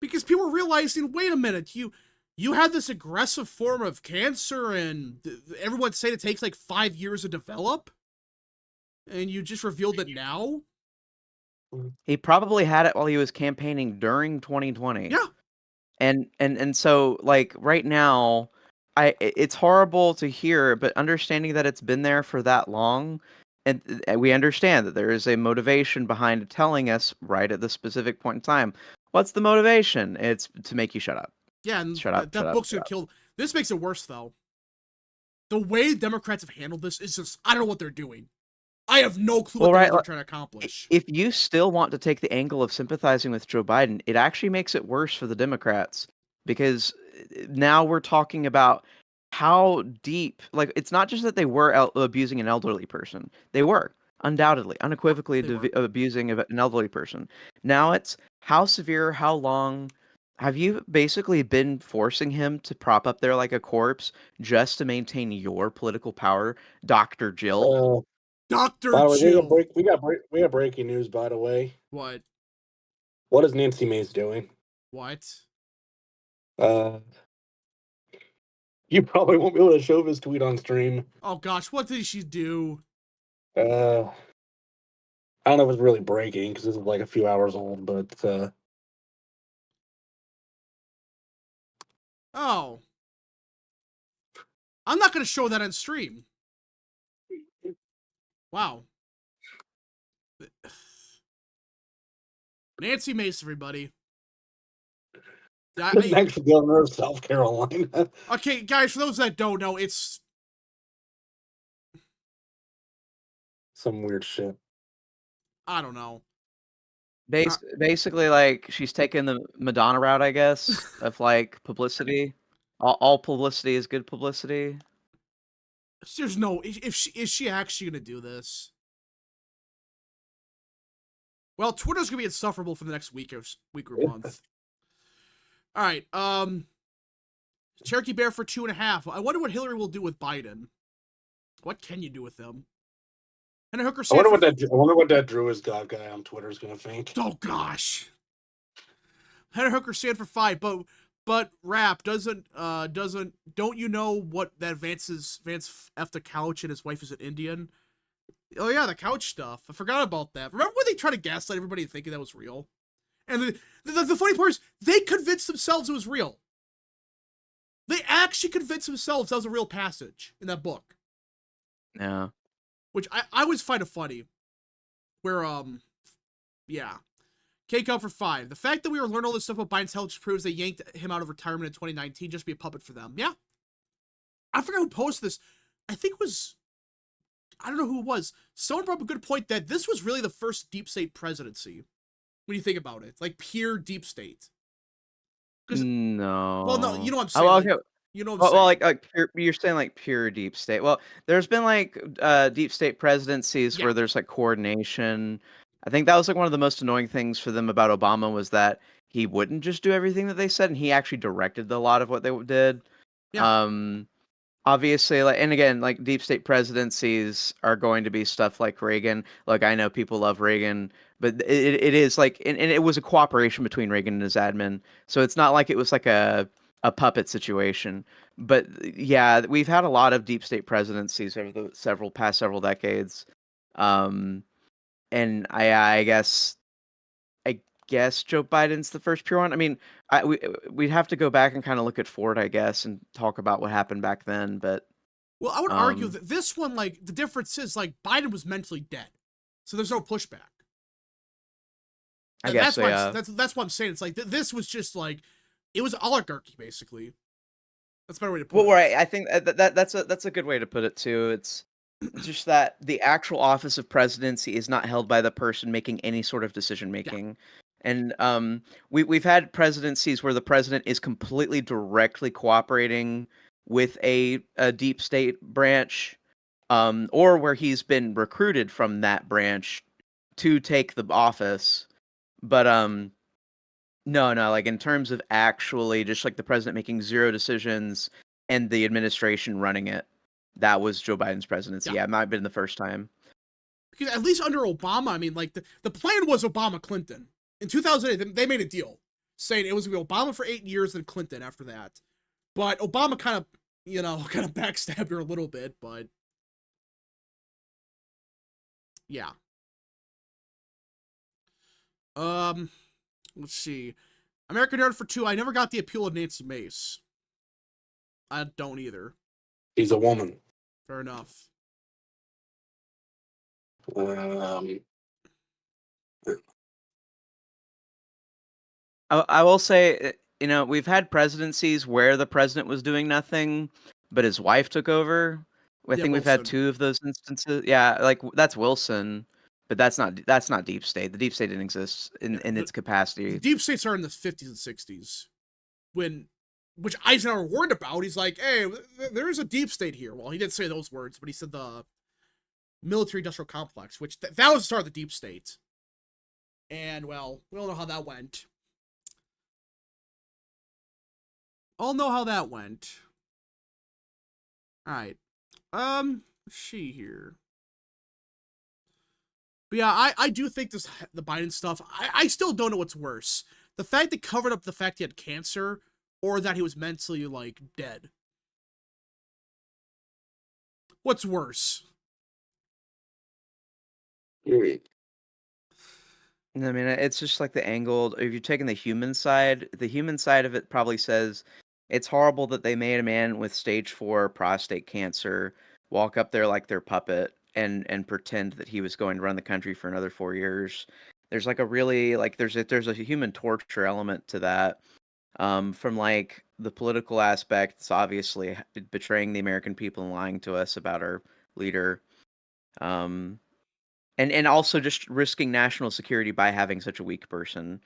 Because people are realizing, wait a minute, you had this aggressive form of cancer and everyone's saying it takes like 5 years to develop? And you just revealed it now? He probably had it while he was campaigning during 2020. Yeah. And so like right now, it's horrible to hear, but understanding that it's been there for that long, and we understand that there is a motivation behind telling us right at the specific point in time. What's the motivation? It's to make you shut up. Yeah, and Shut up, that shut up, book's shut gonna up. kill. This makes it worse, though. The way Democrats have handled this is just, I don't know what they're doing. I have no clue Well, what right, they're like, trying to accomplish. if you still want to take the angle of sympathizing with Joe Biden, it actually makes it worse for the Democrats because now we're talking about how deep, like, it's not just that they were abusing an elderly person. They were undoubtedly, unequivocally They were. abusing an elderly person. Now it's how severe, how long. Have you basically been forcing him to prop up there like a corpse just to maintain your political power, Dr. Jill? Dr. By the way, Chill. we got breaking news. By the way, What? what is Nancy Mace doing? What? Uh, you probably won't be able to show this tweet on stream. Oh gosh, what did she do? I don't know if it's really breaking because this is like a few hours old, but Oh. I'm not gonna show that on stream. Wow. Nancy Mace, everybody. the next governor of South Carolina. Okay, guys, for those that don't know, it's Some weird shit. I don't know. Basically, like, she's taking the Madonna route, I guess, of, like, publicity. All publicity is good publicity. There's no if she is she actually gonna do this? Well, Twitter's gonna be insufferable for the next week or month. All right, Cherokee Bear for 2.5. I wonder what Hillary will do with Biden. What can you do with them? And a hooker. I wonder what that Druid's God guy on Twitter is gonna think. Oh gosh. Henry Hooker stand for 5, but Rap don't you know what that Vance F the couch and his wife is an Indian? Oh yeah, the couch stuff. I forgot about that. Remember when they tried to gaslight everybody thinking that was real? And the funny part is they convinced themselves it was real. They actually convinced themselves that was a real passage in that book. Yeah. Which I always find it funny. Where yeah. Cake up for 5. The fact that we were learning all this stuff about Biden's health proves they yanked him out of retirement in 2019 just to be a puppet for them. Yeah. I forgot who posted this. I think it was, I don't know who it was. Someone brought up a good point that this was really the first deep state presidency. When you think about it. Like pure deep state. No. Well, no, you know what I'm saying. Well, like, okay. you know what I'm saying. Well, like pure, you're saying like pure deep state. Well, there's been like deep state presidencies Yeah. where there's like coordination. I think that was like one of the most annoying things for them about Obama was that he wouldn't just do everything that they said, and he actually directed a lot of what they did. Yeah. Obviously, like, and again, like deep state presidencies are going to be stuff like Reagan. Like, I know people love Reagan, but it is like, and it was a cooperation between Reagan and his admin. So it's not like it was like a puppet situation. But yeah, we've had a lot of deep state presidencies over the past several decades. And I guess Joe Biden's the first pure one. I mean, we'd have to go back and kind of look at Ford, I guess, and talk about what happened back then. But Well, I would argue that this one, like, the difference is, like, Biden was mentally dead. So there's no pushback. I guess so, yeah. That's what I'm saying. It's like, this was just, like, it was oligarchy, basically. That's a better way to put Well, it. right. I think that's a good way to put it, too. It's just that the actual office of presidency is not held by the person making any sort of decision making. And we've had presidencies where the president is completely directly cooperating with a deep state branch, or where he's been recruited from that branch to take the office. But no, like in terms of actually just like the president making zero decisions and the administration running it, that was Joe Biden's presidency. Yeah, it might have been the first time. Because at least under Obama, I mean, like, the plan was Obama-Clinton. In 2008, they made a deal saying it was going to be Obama for 8 years and Clinton after that. But Obama kind of backstabbed her a little bit, but yeah. Let's see. American Nerd for 2. I never got the appeal of Nancy Mace. I don't either. She's a woman. Fair enough. I will say, we've had presidencies where the president was doing nothing, but his wife took over. I Yeah, think we've had Wilson. 2 of those instances. Yeah, like that's Wilson, but that's not deep state. The deep state didn't exist in The its capacity. deep states are in the 50s and 60s which Eisenhower warned about. He's like, hey, there is a deep state here. Well, he didn't say those words, but he said the military industrial complex, which that was the start of the deep state. And, well, we all know how that went. All know how that went. Alright. Let's see here. But yeah, I do think the Biden stuff, I still don't know what's worse. The fact they covered up the fact he had cancer, or that he was mentally, like, dead. What's worse? I mean, it's just like the angled. If you're taking the human side of it probably says it's horrible that they made a man with stage 4 prostate cancer walk up there like their puppet and pretend that he was going to run the country for another 4 years. There's like a really like there's a human torture element to that. From like the political aspect, it's obviously betraying the American people and lying to us about our leader. And also just risking national security by having such a weak person,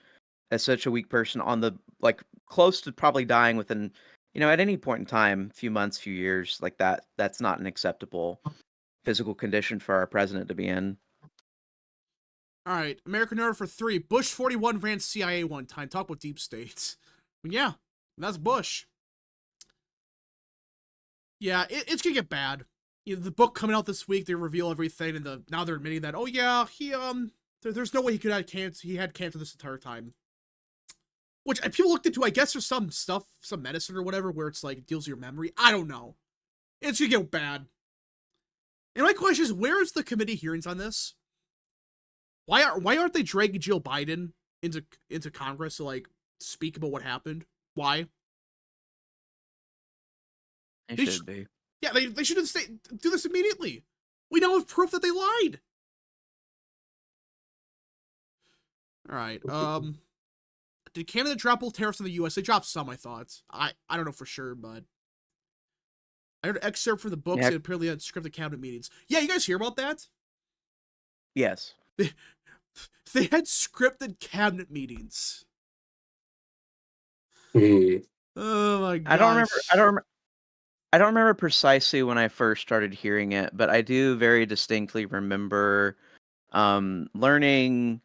on the like close to probably dying within, at any point in time, few months, few years, like that. That's not an acceptable physical condition for our president to be in. All right, American Nerd for 3. Bush 41 ran CIA one time. Talk about deep states. Yeah, that's Bush. Yeah, it's gonna get bad. The book coming out this week, they reveal everything, and now they're admitting that, oh yeah, he there's no way he could have cancer. He had cancer this entire time. Which people looked into. I guess there's some stuff, some medicine or whatever, where it's like it deals with your memory. I don't know. It's gonna get bad. And my question is, where is the committee hearings on this? Why aren't they dragging Joe Biden into Congress to like speak about what happened? Why? It should be. Yeah, they should do this immediately. We now have proof that they lied. All right. Did Canada drop all tariffs on the U.S.? They dropped some, I thought. I don't know for sure, but I heard an excerpt from the books and apparently had scripted cabinet meetings. Yeah, you guys hear about that? Yes. They had scripted cabinet meetings. Oh my gosh. I don't remember precisely when I first started hearing it, but I do very distinctly remember learning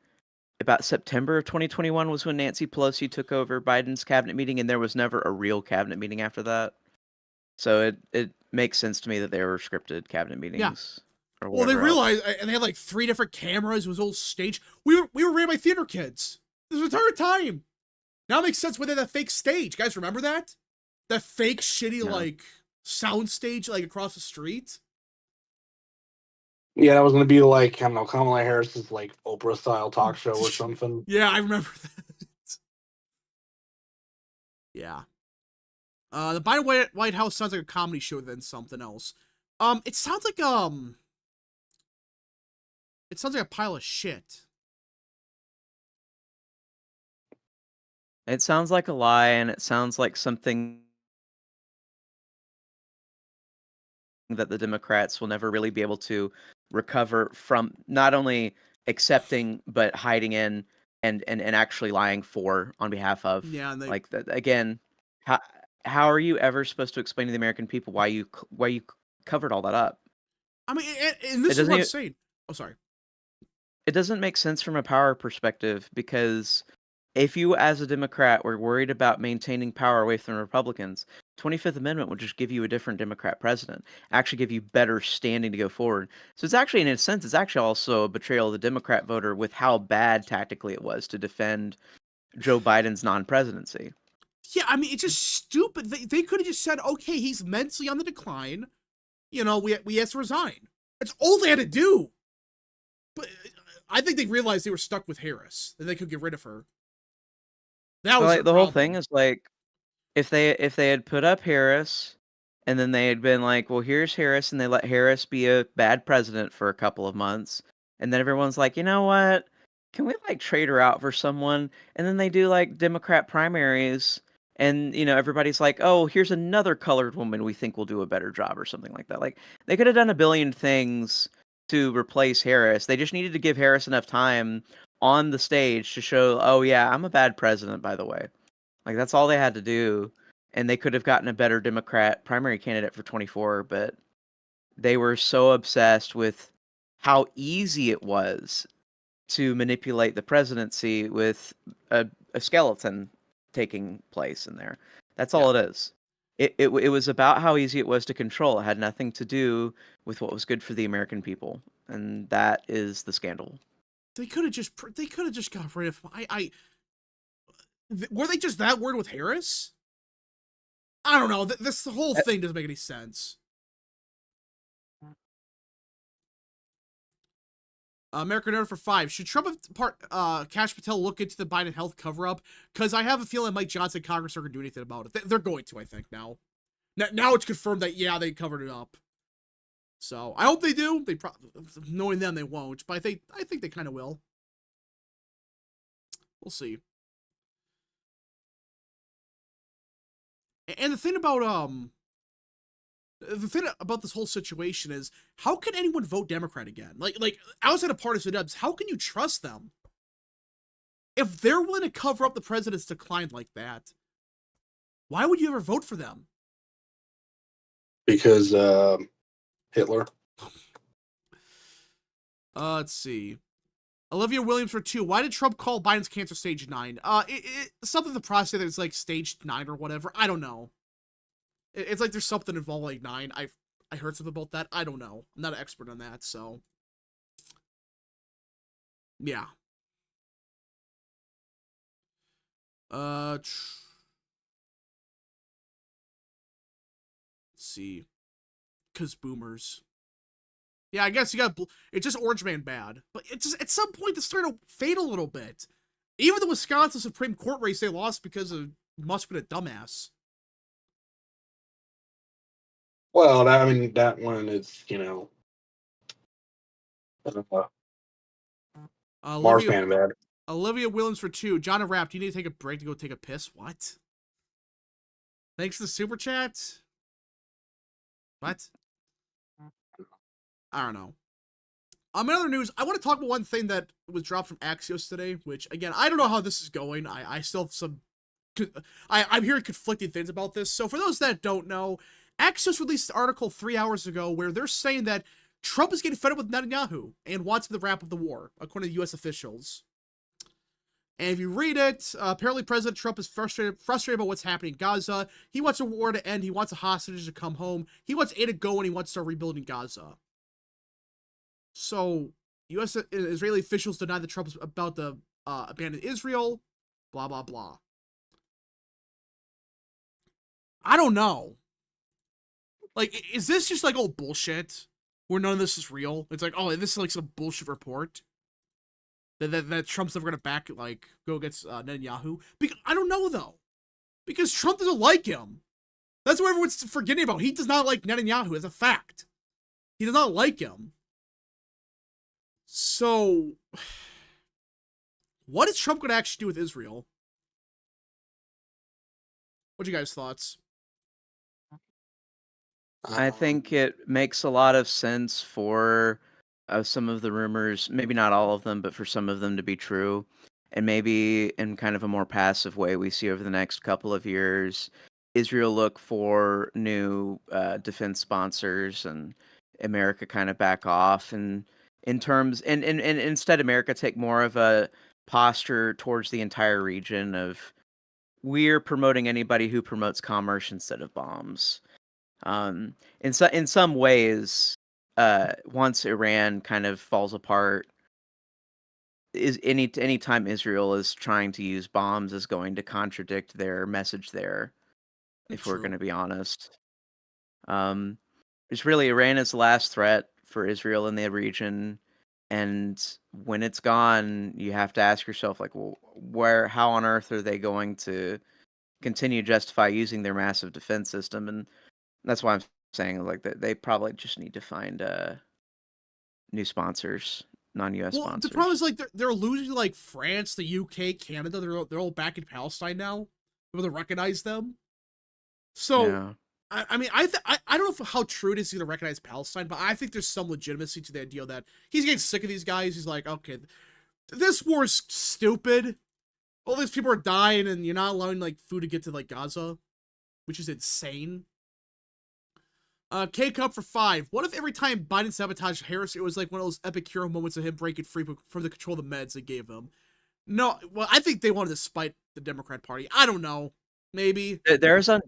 about September of 2021 was when Nancy Pelosi took over Biden's cabinet meeting, and there was never a real cabinet meeting after that. So it makes sense to me that they were scripted cabinet meetings. Yeah. Well, they realized, and they had like 3 different cameras. It was all staged. We were ran by theater kids this entire time. Now it makes sense why they had that fake stage. You guys remember that? That fake shitty like sound stage like across the street. Yeah, that was gonna be like, I don't know, Kamala Harris's like Oprah style talk show or something. Yeah, I remember that. Yeah. The Biden White House sounds like a comedy show than something else. It sounds like a pile of shit. It sounds like a lie, and it sounds like something that the Democrats will never really be able to recover from, not only accepting but hiding in and actually lying for on behalf of. Yeah, and like that again. How are you ever supposed to explain to the American people why you covered all that up? I mean, and this is what I'm saying. Oh, sorry. It doesn't make sense from a power perspective, because if you, as a Democrat, were worried about maintaining power away from Republicans, 25th Amendment would just give you a different Democrat president, actually give you better standing to go forward. So it's actually, in a sense, it's actually also a betrayal of the Democrat voter with how bad tactically it was to defend Joe Biden's non-presidency. Yeah, I mean, it's just stupid. They could have just said, okay, he's mentally on the decline. We have to resign. That's all they had to do. But I think they realized they were stuck with Harris, and they could get rid of her. That was like, the whole thing is like, if they had put up Harris, and then they had been like, well, here's Harris, and they let Harris be a bad president for a couple of months, and then everyone's like, you know what? Can we like trade her out for someone? And then they do like Democrat primaries, And, everybody's like, "Oh, here's another colored woman we think will do a better job," or something like that. Like, they could have done a billion things to replace Harris. They just needed to give Harris enough time on the stage to show, "Oh, yeah, I'm a bad president, by the way." Like, that's all they had to do, and they could have gotten a better Democrat primary candidate for 24, but they were so obsessed with how easy it was to manipulate the presidency with a skeleton taking place in there. That's all it is. It was about how easy it was to control. It had nothing to do with what was good for the American people, and that is the scandal. They could have just got rid of him. Were they just that word with Harris? I don't know. This whole thing doesn't make any sense. American Note for 5. Should Trump have Kash Patel look into the Biden health cover-up? Because I have a feeling Mike Johnson and Congress are going to do anything about it. They're going to, I think, now. Now it's confirmed that, yeah, they covered it up. So, I hope they do. They knowing them, they won't. But I think they kind of will. We'll see. And the thing about this whole situation is, how can anyone vote Democrat again? Like outside of partisan dubs, how can you trust them? If they're willing to cover up the president's decline like that, why would you ever vote for them? Because Hitler. Let's see. Olivia Williams for 2. Why did Trump call Biden's cancer stage 9? Something the prostate that's like stage 9 or whatever. I don't know. It's like there's something involved like 9. I heard something about that. I don't know. I'm not an expert on that, so. Yeah. Let's see. Cause boomers. Yeah, I guess you got. It's just Orange Man bad, but it's just at some point it's starting to fade a little bit. Even the Wisconsin Supreme Court race they lost because of Musk being a dumbass. Well, that one is, Marsman bad. Olivia Williams for 2. John Rapp, do you need to take a break to go take a piss? What? Thanks to the super chat. What? I don't know. In other news, I want to talk about one thing that was dropped from Axios today, which, again, I don't know how this is going. I still have some... I'm hearing conflicting things about this. So for those that don't know, Axios released an article 3 hours ago where they're saying that Trump is getting fed up with Netanyahu and wants him to wrap up the war, according to U.S. officials. And if you read it, apparently President Trump is frustrated about what's happening in Gaza. He wants a war to end. He wants the hostages to come home. He wants aid to go, and he wants to start rebuilding Gaza. So, U.S. and Israeli officials deny that Trump is about to abandon Israel. Blah, blah, blah. I don't know. Like, is this just like old bullshit? Where none of this is real? It's like, oh, this is like some bullshit report. That Trump's never gonna go against Netanyahu. Because I don't know though, because Trump doesn't like him. That's what everyone's forgetting about. He does not like Netanyahu as a fact. He does not like him. So, what is Trump gonna actually do with Israel? What you guys' thoughts? I think it makes a lot of sense for some of the rumors, maybe not all of them, but for some of them to be true. And maybe in kind of a more passive way, we see over the next couple of years, Israel look for new defense sponsors and America kind of back off. And instead America take more of a posture towards the entire region of we're promoting anybody who promotes commerce instead of bombs. In some ways, once Iran kind of falls apart, is any time Israel is trying to use bombs is going to contradict their message there. If we're going to be honest, it's really Iran is the last threat for Israel in the region, and when it's gone, you have to ask yourself, like, well, how on earth are they going to continue to justify using their massive defense system? And that's why I'm saying, like, that they probably just need to find new sponsors, non-US sponsors. The problem is, like, they're losing, like, France, the UK, Canada. They're all back in Palestine now. able to recognize them. So, Yeah. I mean, I don't know how true it is he's going to recognize Palestine, but I think there's some legitimacy to the idea that he's getting sick of these guys. He's like, okay, this war is stupid. All these people are dying, and you're not allowing like food to get to like Gaza, which is insane. K Cup for 5. What if every time Biden sabotaged Harris, it was like one of those epic hero moments of him breaking free from the control of the meds they gave him? No, well, I think they wanted to spite the Democrat Party. I don't know. Maybe. There's I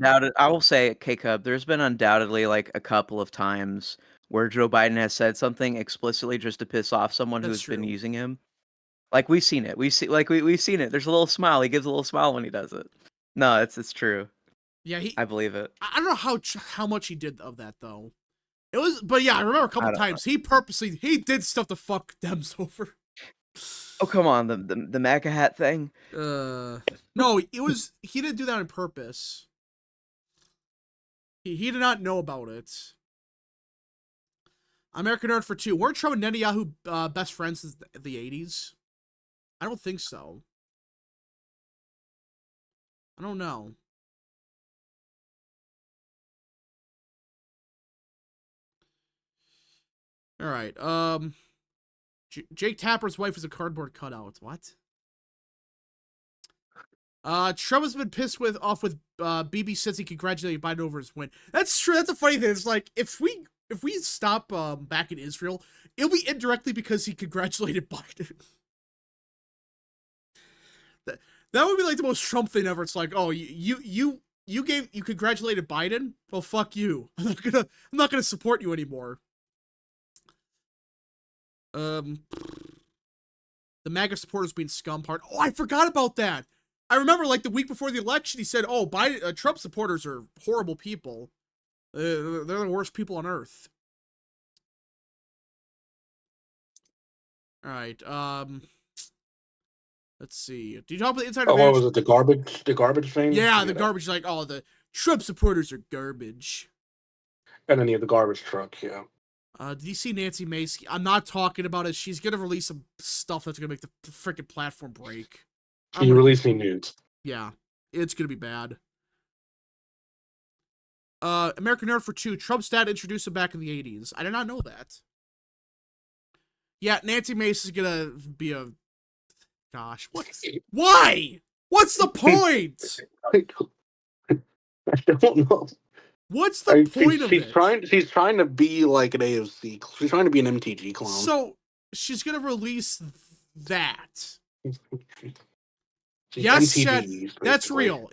will say, K-Cup, there's been undoubtedly like a couple of times where Joe Biden has said something explicitly just to piss off someone That's who's been true. using him. Like we've seen it. We've seen it. There's a little smile. He gives a little smile when he does it. No, it's true. Yeah, I believe it. I don't know how much he did of that though. It was, but yeah, I remember a couple times he did stuff to fuck Dems over. Oh come on, the MAGA hat thing. No, he didn't do that on purpose. He did not know about it. American Nerd for 2. Weren't Trump and Netanyahu best friends since the 80s? I don't think so. I don't know. All right. Jake Tapper's wife is a cardboard cutout. What? Trump has been pissed off with BB since he congratulated Biden over his win. That's true. That's a funny thing. It's like if we stop back in Israel, it'll be indirectly because he congratulated Biden. That would be like the most Trump thing ever. It's like, oh, you congratulated Biden? Well, fuck you. I'm not gonna support you anymore. The MAGA supporters being scum part. Oh, I forgot about that. I remember like the week before the election, he said, "Oh, Trump supporters are horrible people. They're the worst people on earth." All right. Let's see. Did you talk about the insider? Oh, what was it? The garbage thing? Yeah, the garbage. Like, oh, the Trump supporters are garbage. And then you have the garbage truck. Yeah. Did you see Nancy Mace? I'm not talking about it. She's gonna release some stuff that's gonna make the freaking platform break. She's releasing nudes. Yeah, it's gonna be bad. American Nerd for 2. Trump's dad introduced him back in the 80s. I did not know that. Yeah, Nancy Mace is gonna be a... Gosh, what? Why? What's the point? I don't know. What's the point of it? She's trying to be like an AOC. She's trying to be an MTG clone. So she's gonna release that. She's Yes, MTG, Chad, that's basically. real.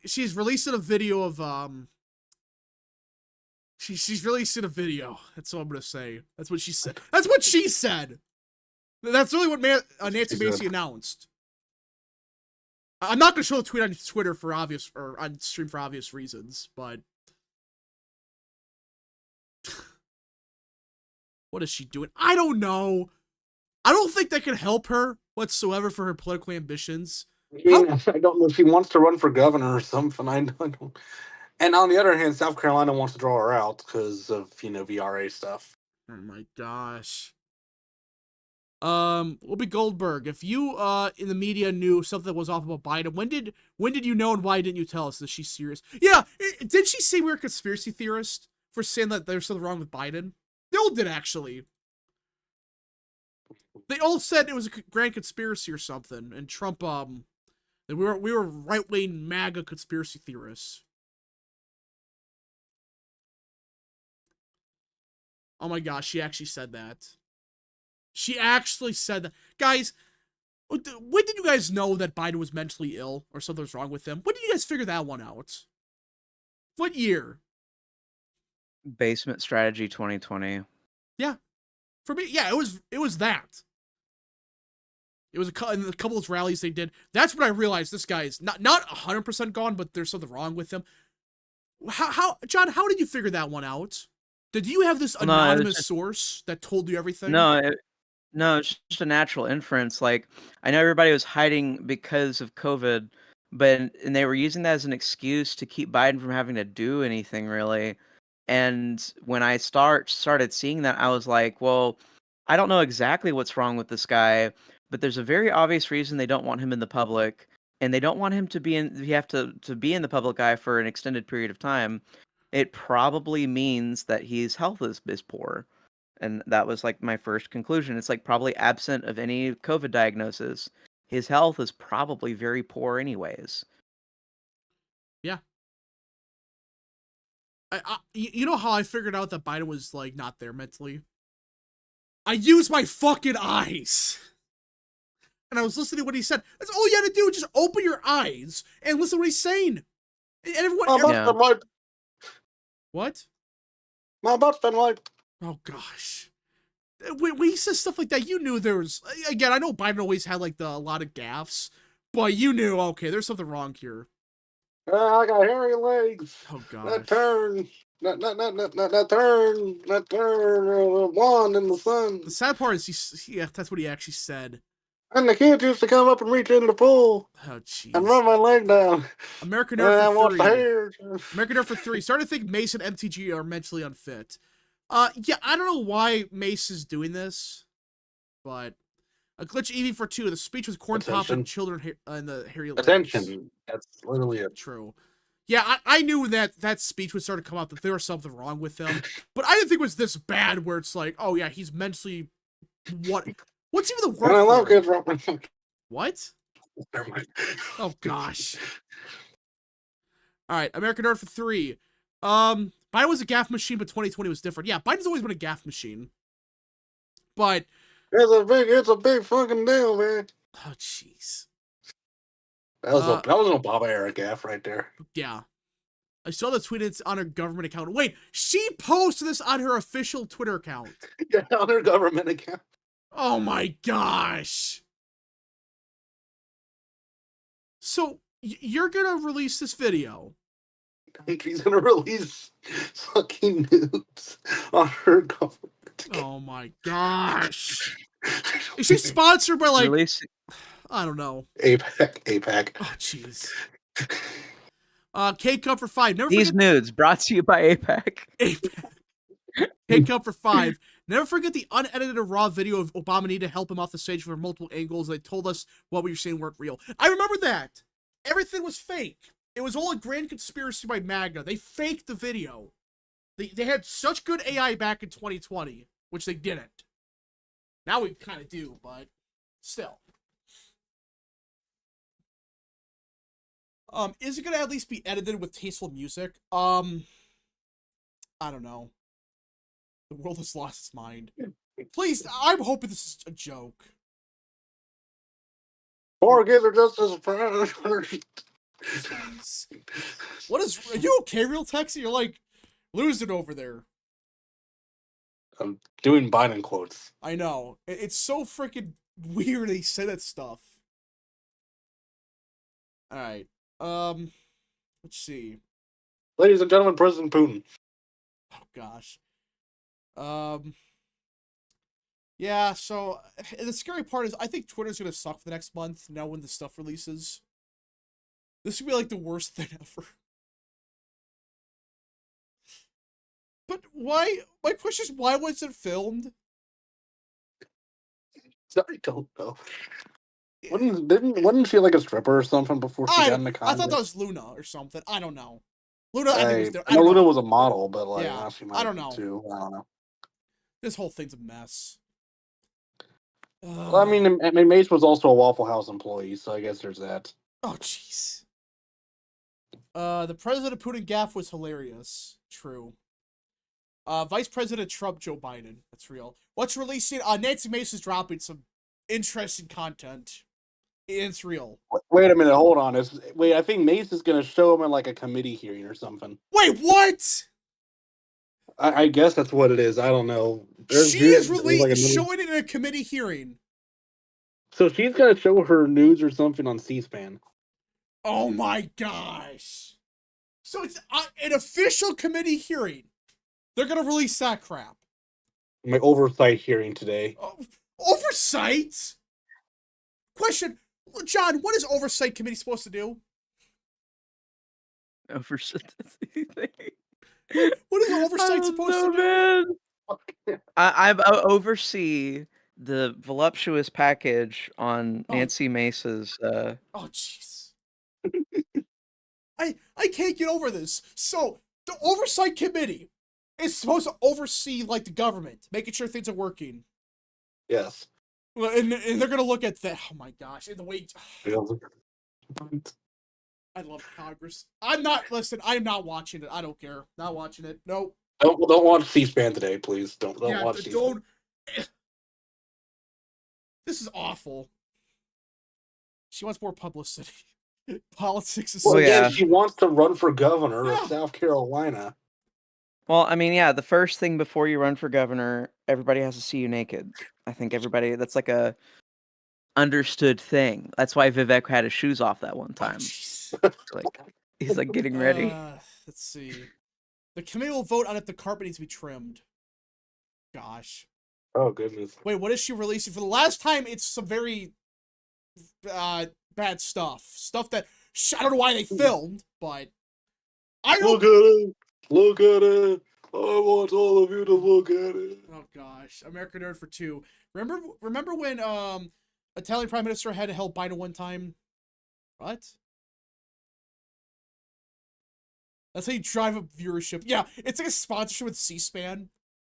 She's releasing a video of She's releasing a video. That's all I'm gonna say. That's what she said. That's what she said. That's really what Nancy Macy announced. I'm not gonna show the tweet on Twitter on stream for obvious reasons, but what is she doing? I don't know. I don't think that can help her whatsoever for her political ambitions. I don't know if she wants to run for governor or something. I don't. And on the other hand, South Carolina wants to draw her out because of VRA stuff. Oh my gosh. Whoopi Goldberg, if you in the media knew something was off about Biden, when did you know and why didn't you tell us? Is she serious? Yeah, did she say we were conspiracy theorists for saying that there's something wrong with Biden? They all did actually. They all said it was a grand conspiracy or something, and Trump that we were right wing MAGA conspiracy theorists. Oh my gosh, she actually said that. She actually said that. Guys, when did you guys know that Biden was mentally ill or something was wrong with him? When did you guys figure that one out? What year? Basement Strategy 2020. Yeah. For me, yeah, it was that. It was in a couple of rallies they did. That's when I realized this guy is not 100% gone, but there's something wrong with him. How John, how did you figure that one out? Did you have this anonymous source that told you everything? No, it's just a natural inference. Like, I know everybody was hiding because of COVID, and they were using that as an excuse to keep Biden from having to do anything, really. And when I started seeing that, I was like, well, I don't know exactly what's wrong with this guy, but there's a very obvious reason they don't want him in the public. and they don't want him to be in. You have to be in the public eye for an extended period of time. It probably means that his health is poor, and that was like my first conclusion. It's like probably absent of any COVID diagnosis, his health is probably very poor, anyways. Yeah. You know how I figured out that Biden was like not there mentally? I used my fucking eyes. And I was listening to what he said. That's all you had to do. Just open your eyes and listen to what he's saying. And everyone. What? My butt's been wiped. Oh gosh. When he says stuff like that, you knew there was. Again, I know Biden always had like a lot of gaffes, but you knew, okay, there's something wrong here. I got hairy legs. Oh gosh. That turn. That turn. Wand in the sun. The sad part is, yeah, that's what he actually said. And the kids used to come up and reach into the pool. Oh jeez. And run my leg down. American Nerd for 3. Hair. American Nerd for 3. Starting to think Mace and MTG are mentally unfit. Yeah, I don't know why Mace is doing this, but a glitch EV for 2. The speech with corn pop and children in the hairy legs. Attention. That's literally it. True. Yeah, I knew that speech would start to come out, that there was something wrong with him, but I didn't think it was this bad where it's like, oh yeah, he's mentally what's even the word? And I love kids rapping. What? Never mind. Oh gosh. All right, American Nerd for 3. Biden was a gaff machine, but 2020 was different. Yeah, Biden's always been a gaff machine, but it's a big fucking deal, man. oh jeez. That was an Obama era gaff right there. Yeah. I saw the tweet. It's on her government account. Wait, she posted this on her official Twitter account. Yeah, on her government account. Oh my gosh. So, you're gonna release this video. She's gonna release fucking nudes on her government account. Oh my gosh. Is she sponsored by like... I don't know. APAC. Oh, jeez. K-Cup for 5. These nudes brought to you by APAC. K-Cup for 5. Never forget the unedited raw video of Obama needing to help him off the stage from multiple angles. They told us what we were saying weren't real. I remember that. Everything was fake. It was all a grand conspiracy by MAGA. They faked the video. They had such good AI back in 2020, which they didn't. Now we kind of do, but still. Is it gonna at least be edited with tasteful music? I don't know. The world has lost its mind. Please, I'm hoping this is a joke. Or kids are just as friends. What is? Are you okay, Real Texie? You're like losing over there. I'm doing Biden quotes. I know. It's so freaking weird they say that stuff. All right. Let's see. Ladies and gentlemen, President Putin. Oh gosh. Yeah, so the scary part is I think Twitter's gonna suck for the next month now when the stuff releases. This would be like the worst thing ever. But why? My question is, why was it filmed? I don't know. Wasn't she like a stripper or something before she got into Congress? I thought that was Luna or something. I don't know. Luna, I think was there. I know Luna was a model, but like, yeah, she might I don't know. Too. I don't know. This whole thing's a mess. Well, I mean, Mace was also a Waffle House employee, so I guess there's that. Oh, jeez. The President of Putin gaffe was hilarious. True. Vice President Trump, Joe Biden. That's real. What's releasing? Nancy Mace is dropping some interesting content. It's real. Wait a minute, hold on. I think Mace is going to show him in like a committee hearing or something. Wait, what? I guess that's what it is. I don't know. She is showing it in a committee hearing. So she's going to show her news or something on C-SPAN. Oh my gosh. So it's an official committee hearing. They're going to release that crap. My oversight hearing today. Oversight? Question, John, what is oversight committee supposed to do? Oversight. What is oversight supposed to do? Man. I oversee the voluptuous package on Nancy Mace's. Oh, jeez. I can't get over this. So the oversight committee is supposed to oversee like the government, making sure things are working. Yes. Well, and they're gonna look at that. Oh my gosh! And the way I love Congress. I'm not. Listen, I'm not watching it. I don't care. Not watching it. Nope. Don't watch C-SPAN today, please. Don't Yeah, watch C-SPAN. don't. This is awful. She wants more publicity. Politics is Well, Oh, again, yeah. she wants to run for governor Yeah. of South Carolina. Well, I mean, yeah, the first thing before you run for governor, everybody has to see you naked. I think everybody, that's like a understood thing. That's why Vivek had his shoes off that one time. jeez. Like, he's like getting ready. Let's see. The committee will vote on if the carpet needs to be trimmed. Gosh. Oh goodness. Wait, what is she releasing? For the last time, it's some very bad stuff. Stuff that I don't know why they filmed, but I don't. Look at it. Look at it. I want all of you to look at it. Oh gosh, American Nerd for 2. Remember when Italian Prime Minister had to help Biden one time? What? That's how you drive up viewership. Yeah, it's like a sponsorship with C-SPAN.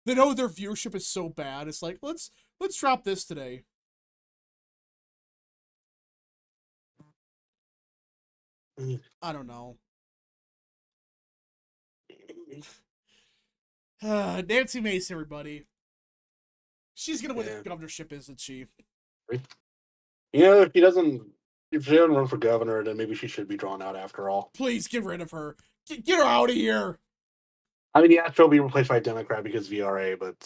They know their viewership is so bad. It's like, let's drop this today. I don't know. Nancy Mace, everybody. She's gonna win the governorship, isn't she? Yeah, if she doesn't run for governor, then maybe she should be drawn out after all. Please get rid of her. Get her out of here. I mean, yeah, she'll be replaced by a Democrat because VRA, but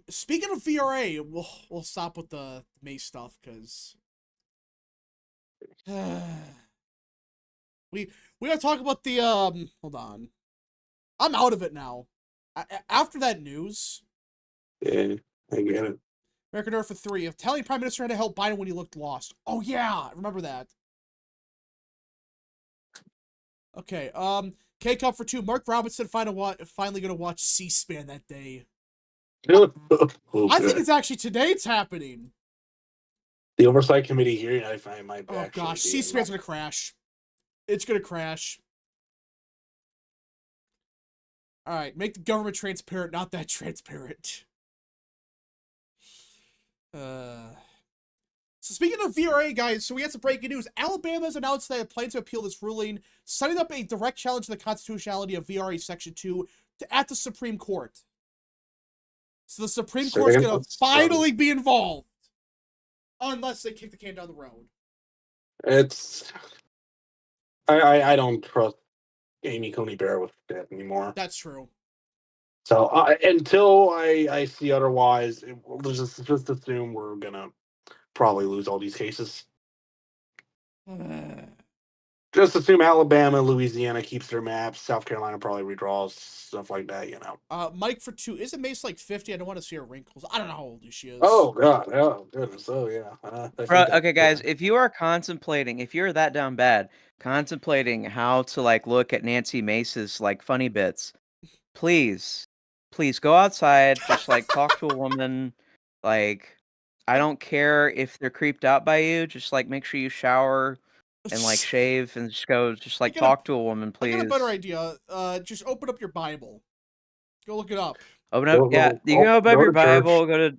Speaking of VRA, we'll stop with the Mace stuff because we gotta talk about the hold on. I'm out of it now. After that news, yeah, I get it. American Nerd for 3. Italian Prime Minister had to help Biden when he looked lost. Oh yeah, I remember that. Okay, K-Cup for 2. Mark Robinson finally gonna watch C-SPAN that day. I think it's actually today it's happening. The oversight committee hearing. I find my Oh gosh, C-SPAN's gonna crash. It's gonna crash. All right, make the government transparent, not that transparent. So speaking of VRA, guys, so we had some breaking news. Alabama has announced that it plans to appeal this ruling, setting up a direct challenge to the constitutionality of VRA Section 2 at the Supreme Court. So the Supreme Court's going to finally be involved. Unless they kick the can down the road. It's... I don't trust Amy Coney Barrett with that anymore. That's true. So until I see otherwise, we'll just assume we're going to probably lose all these cases. Just assume Alabama, Louisiana keeps their maps. South Carolina probably redraws, stuff like that, you know. Mike for 2. Isn't Mace like 50? I don't want to see her wrinkles. I don't know how old she is. Oh, God. Oh, goodness. Oh, yeah. Bro, okay, guys, if you are contemplating, if you're that down bad, contemplating how to, like, look at Nancy Mace's, like, funny bits, please go outside, just, like, talk to a woman, like... I don't care if they're creeped out by you. Just like make sure you shower and like shave and just like talk to a woman, please. I got a better idea. Just open up your Bible. Go look it up. Open up, yeah. You can open up your Bible. Go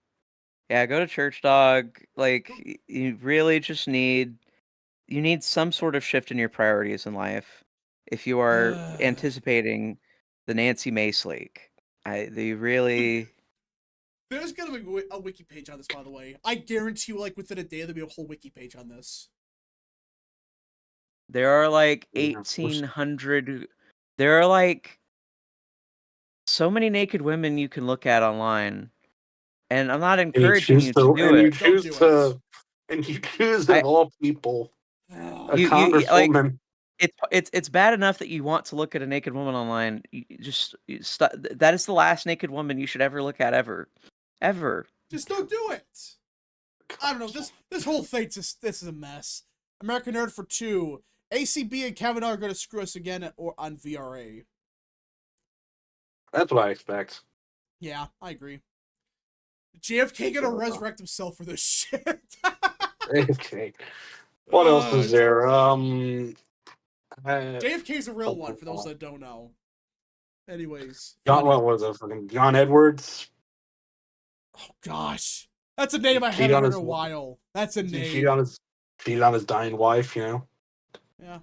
to church, dog. Like you really just need some sort of shift in your priorities in life if you are anticipating the Nancy Mace leak. They really. There's gonna be a wiki page on this, by the way. I guarantee you, like, within a day, there'll be a whole wiki page on this. There are, like, 1,800... There are, like, so many naked women you can look at online. And I'm not encouraging you to do it. And you choose of all people, a congresswoman. It's bad enough that you want to look at a naked woman online. That is the last naked woman you should ever look at, ever. Just don't do it. I don't know. This whole thing, this is a mess. American Nerd for 2. ACB and Kavanaugh are going to screw us again on VRA. That's what I expect. Yeah, I agree. JFK going to resurrect himself for this shit. JFK. What else is there? JFK's a real one for those that don't know. Anyways, John, funny. what was it? Fucking John Edwards. Oh gosh, that's a name I Cheated haven't on heard his- in a while. That's a He name. cheated on his dying wife. You know. Yeah.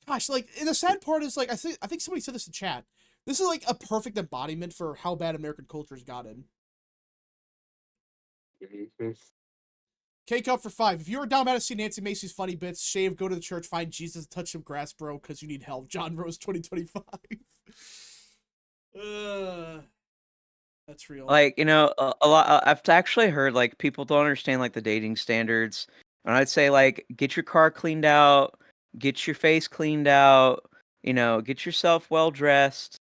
Gosh, like, and the sad part is, like, I think somebody said this in chat. This is like a perfect embodiment for how bad American culture's gotten. K-Cup for 5. If you were down bad to see Nancy Macy's funny bits, shave, go to the church, find Jesus, touch some grass, bro, because you need help. John Rose 2025. That's real. Like, you know, a lot. I've actually heard like people don't understand like the dating standards, and I'd say like get your car cleaned out, get your face cleaned out, you know, get yourself well dressed,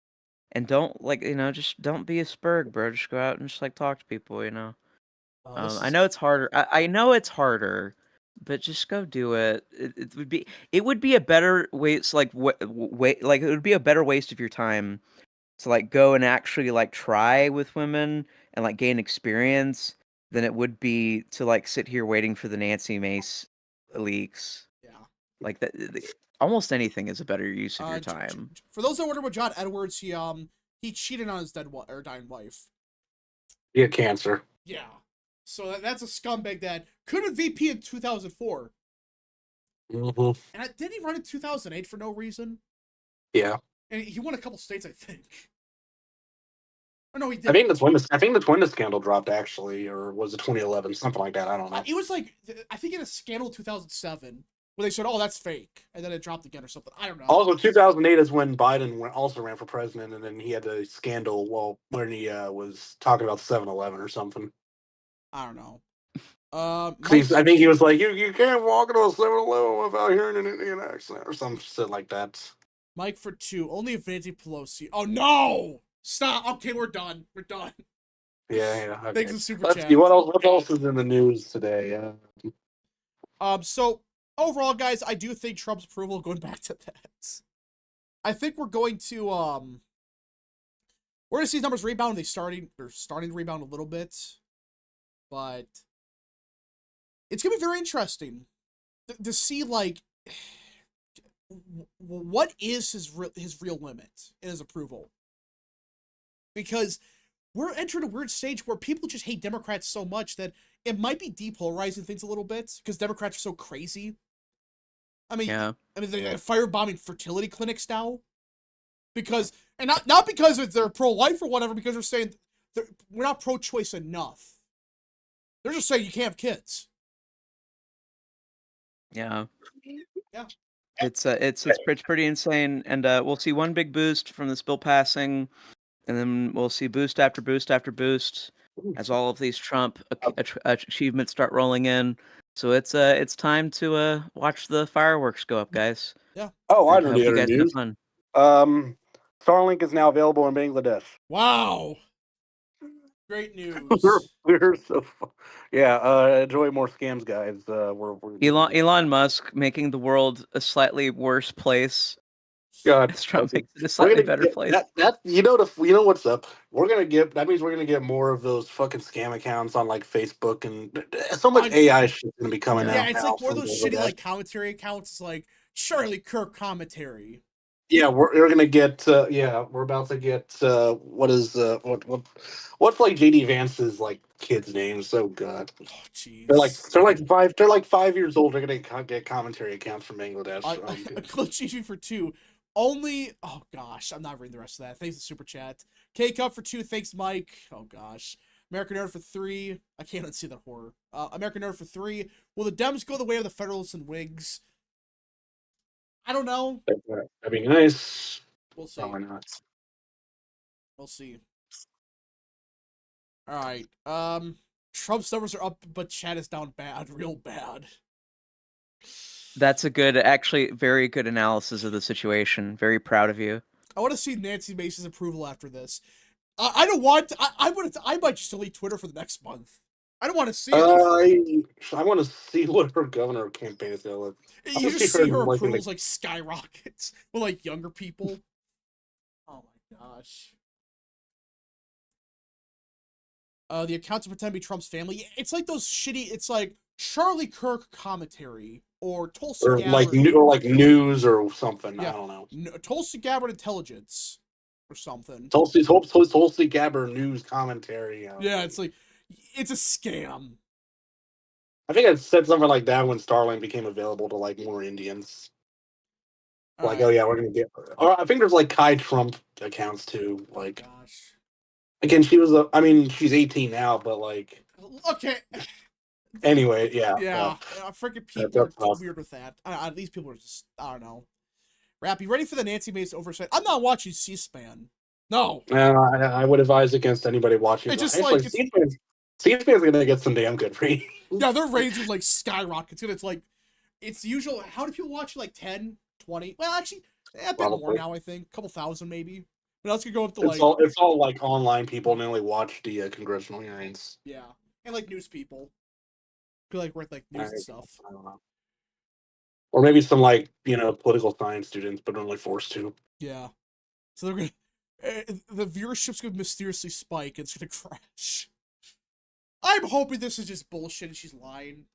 and don't like just don't be a spurg, bro. Just go out and just like talk to people, you know. I know it's harder. I know it's harder, but just go do it. It would be a better waste like like it would be a better waste of your time to like go and actually like try with women and like gain experience than it would be to like sit here waiting for the Nancy Mace leaks. Yeah. Like that, almost anything is a better use of your J- time. for those that wonder about John Edwards, he cheated on his dying wife. He had cancer. Yeah. So that's a scumbag that could have VP in 2004. Mm-hmm. And didn't he run in 2008 for no reason? Yeah. And he won a couple states, I think. Oh no, he did. I think that's when the scandal dropped, actually, or was it 2011, something like that. I don't know. It was like, I think in a scandal 2007 where they said, "Oh, that's fake," and then it dropped again or something. I don't know. Also, 2008 is when Biden also ran for president, and then he had a scandal when he was talking about 7-Eleven or something. I don't know. I think he was like, "You can't walk into a 7-Eleven without hearing an Indian accent," or some shit like that. Mike for 2. Only if Nancy Pelosi. Oh no! Stop. Okay, we're done. We're done. Yeah. Okay. Thanks for super Let's chat. see what else is in the news today. So overall, guys, I do think Trump's approval. Going back to that, I think we're going to we're gonna see these numbers rebound. They're starting to rebound a little bit, but it's gonna be very interesting to see like what is his real limit in his approval, because we're entering a weird stage where people just hate Democrats so much that it might be depolarizing things a little bit because Democrats are so crazy. I mean, they're firebombing fertility clinics now because, and not because they're pro-life or whatever, because they're saying we're not pro-choice enough. They're just saying you can't have kids. Yeah. Yeah. It's pretty insane, and we'll see one big boost from this bill passing, and then we'll see boost after boost after boost as all of these Trump achievements start rolling in. So it's time to watch the fireworks go up, guys. Yeah. Oh, I And know hope the you other guys have news. fun. Starlink is now available in Bangladesh. Wow. Great news. We're so enjoy more scams, guys. Elon Musk making the world a slightly worse place. God, as Trump makes it a slightly better place. You know what's up. That means we're gonna get more of those fucking scam accounts on like Facebook, and so much AI shit gonna be coming out. Yeah, it's now like more of from those Bangladesh. shitty like commentary accounts. It's like Charlie Kirk commentary. Yeah, we're gonna get. We're about to get. What's like JD Vance's like kids' names? Oh God, Oh jeez. They're like 5 years old. They're gonna get commentary accounts from Bangladesh. Glitch TV for 2. Only. Oh gosh, I'm not reading the rest of that. Thanks for super chat. K Cup for 2. Thanks, Mike. Oh gosh. American Nerd for 3. I can't unsee that horror. American Nerd for 3. Will the Dems go the way of the Federalists and Whigs? I don't know. That'd be nice. We'll see. Probably not. We'll see. All right. Trump's numbers are up, but chat is down bad, real bad. That's a good, actually, very good analysis of the situation. Very proud of you. I want to see Nancy Mace's approval after this. I don't want. I might just delete Twitter for the next month. I don't want to see it. I want to see what her governor campaign is gonna look. You just see her approvals like skyrockets with like younger people. Oh my gosh. The accounts pretend to be Trump's family. It's like those shitty. It's like Charlie Kirk commentary or Tulsi or Gabbard. or like news or something. Yeah. I don't know. Tulsi Gabbard intelligence or something. Tulsi Gabbard news commentary. Yeah, it's like it's a scam. I think I said something like that when Starlink became available to like more Indians. All Like, right. oh yeah, we're gonna get. Or I think there's like Kai Trump accounts too. Like, Gosh. again, she was. I mean, she's 18 now, but like. Okay. Anyway, yeah. Yeah. Freaking people that's are tough. weird with that. These people are just. I don't know. Rap, you ready for the Nancy Mace oversight? I'm not watching C-SPAN. No. I would advise against anybody watching. It's just actually, like C-SPAN's gonna get some damn good ratings. yeah, their ratings would like skyrocket. It's like it's usual. How do people watch? Like 10, 20? Well, actually, a bit more Probably. now. I think a couple thousand maybe. But that's gonna go up to It's like it's all like online people and they only watch the congressional hearings. yeah, and like news people. Feel like worth like news and stuff. I don't know. Or maybe some like political science students, but only forced to. Yeah. So they're gonna the viewership's gonna mysteriously spike. It's gonna crash. I'm hoping this is just bullshit and she's lying.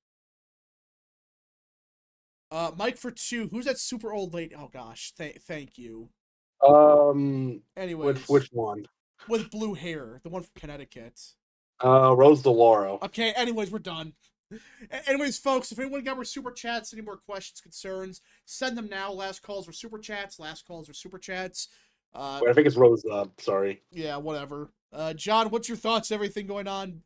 Mike for 2. Who's that super old lady? Oh gosh, thank you. Anyways, Which one? with blue hair, the one from Connecticut. Rose DeLauro. Okay. Anyways, we're done. Anyways, folks, if anyone got more super chats, any more questions, concerns, send them now. Last calls were super chats. Last calls were super chats. Wait, I think it's Rose. Sorry. Yeah, whatever. John, what's your thoughts? Everything going on?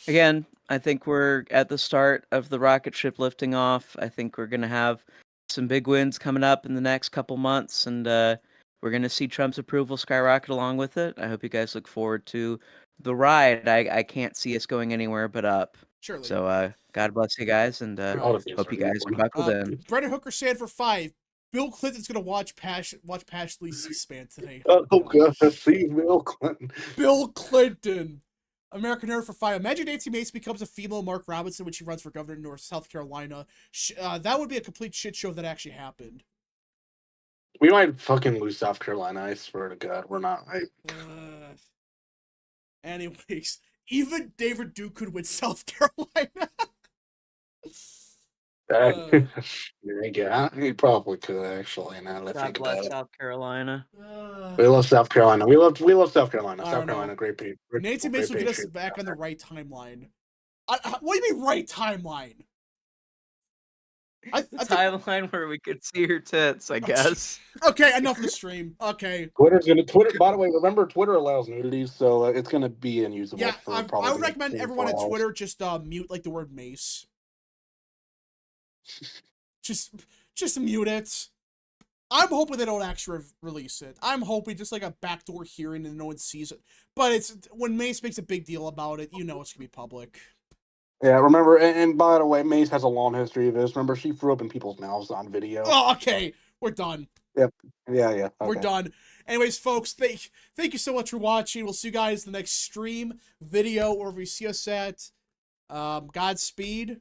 Again, I think we're at the start of the rocket ship lifting off. I think we're going to have some big wins coming up in the next couple months, and we're going to see Trump's approval skyrocket along with it. I hope you guys look forward to the ride. I can't see us going anywhere but up. Surely. So, God bless you guys, and hope you guys are buckled in. Brendan Hooker said for 5. Bill Clinton's gonna watch Pashley C-SPAN today. Oh God, see Bill Clinton. Bill Clinton. American Nerd for 5. Imagine Nancy Mace becomes a female Mark Robinson when she runs for governor in North South Carolina. That would be a complete shit show if that actually happened. We might fucking lose South Carolina. I swear to God, we're not. Anyways, even David Duke could win South Carolina. Yeah, he probably could actually. Now that I God think bless about it. South Carolina. We love South Carolina. We love South Carolina. South Carolina, great people. Nancy Mace will get us back on the right timeline. What do you mean right timeline? Timeline where we could see her tits, I guess. Okay, enough of the stream. Okay. Twitter. By the way, remember Twitter allows nudity, so it's gonna be unusable. Yeah, for I probably would recommend everyone on hours. Twitter just mute like the word mace. just mute it. I'm hoping they don't actually release it. I'm hoping just like a backdoor hearing and no one sees it. But it's when Mace makes a big deal about it, it's gonna be public. Yeah, remember, and by the way, Mace has a long history of this. Remember, she threw up in people's mouths on video. Oh, okay. We're done. Yep. Yeah. Okay. We're done. Anyways, folks, thank you so much for watching. We'll see you guys in the next stream, video, or if you see us at Godspeed.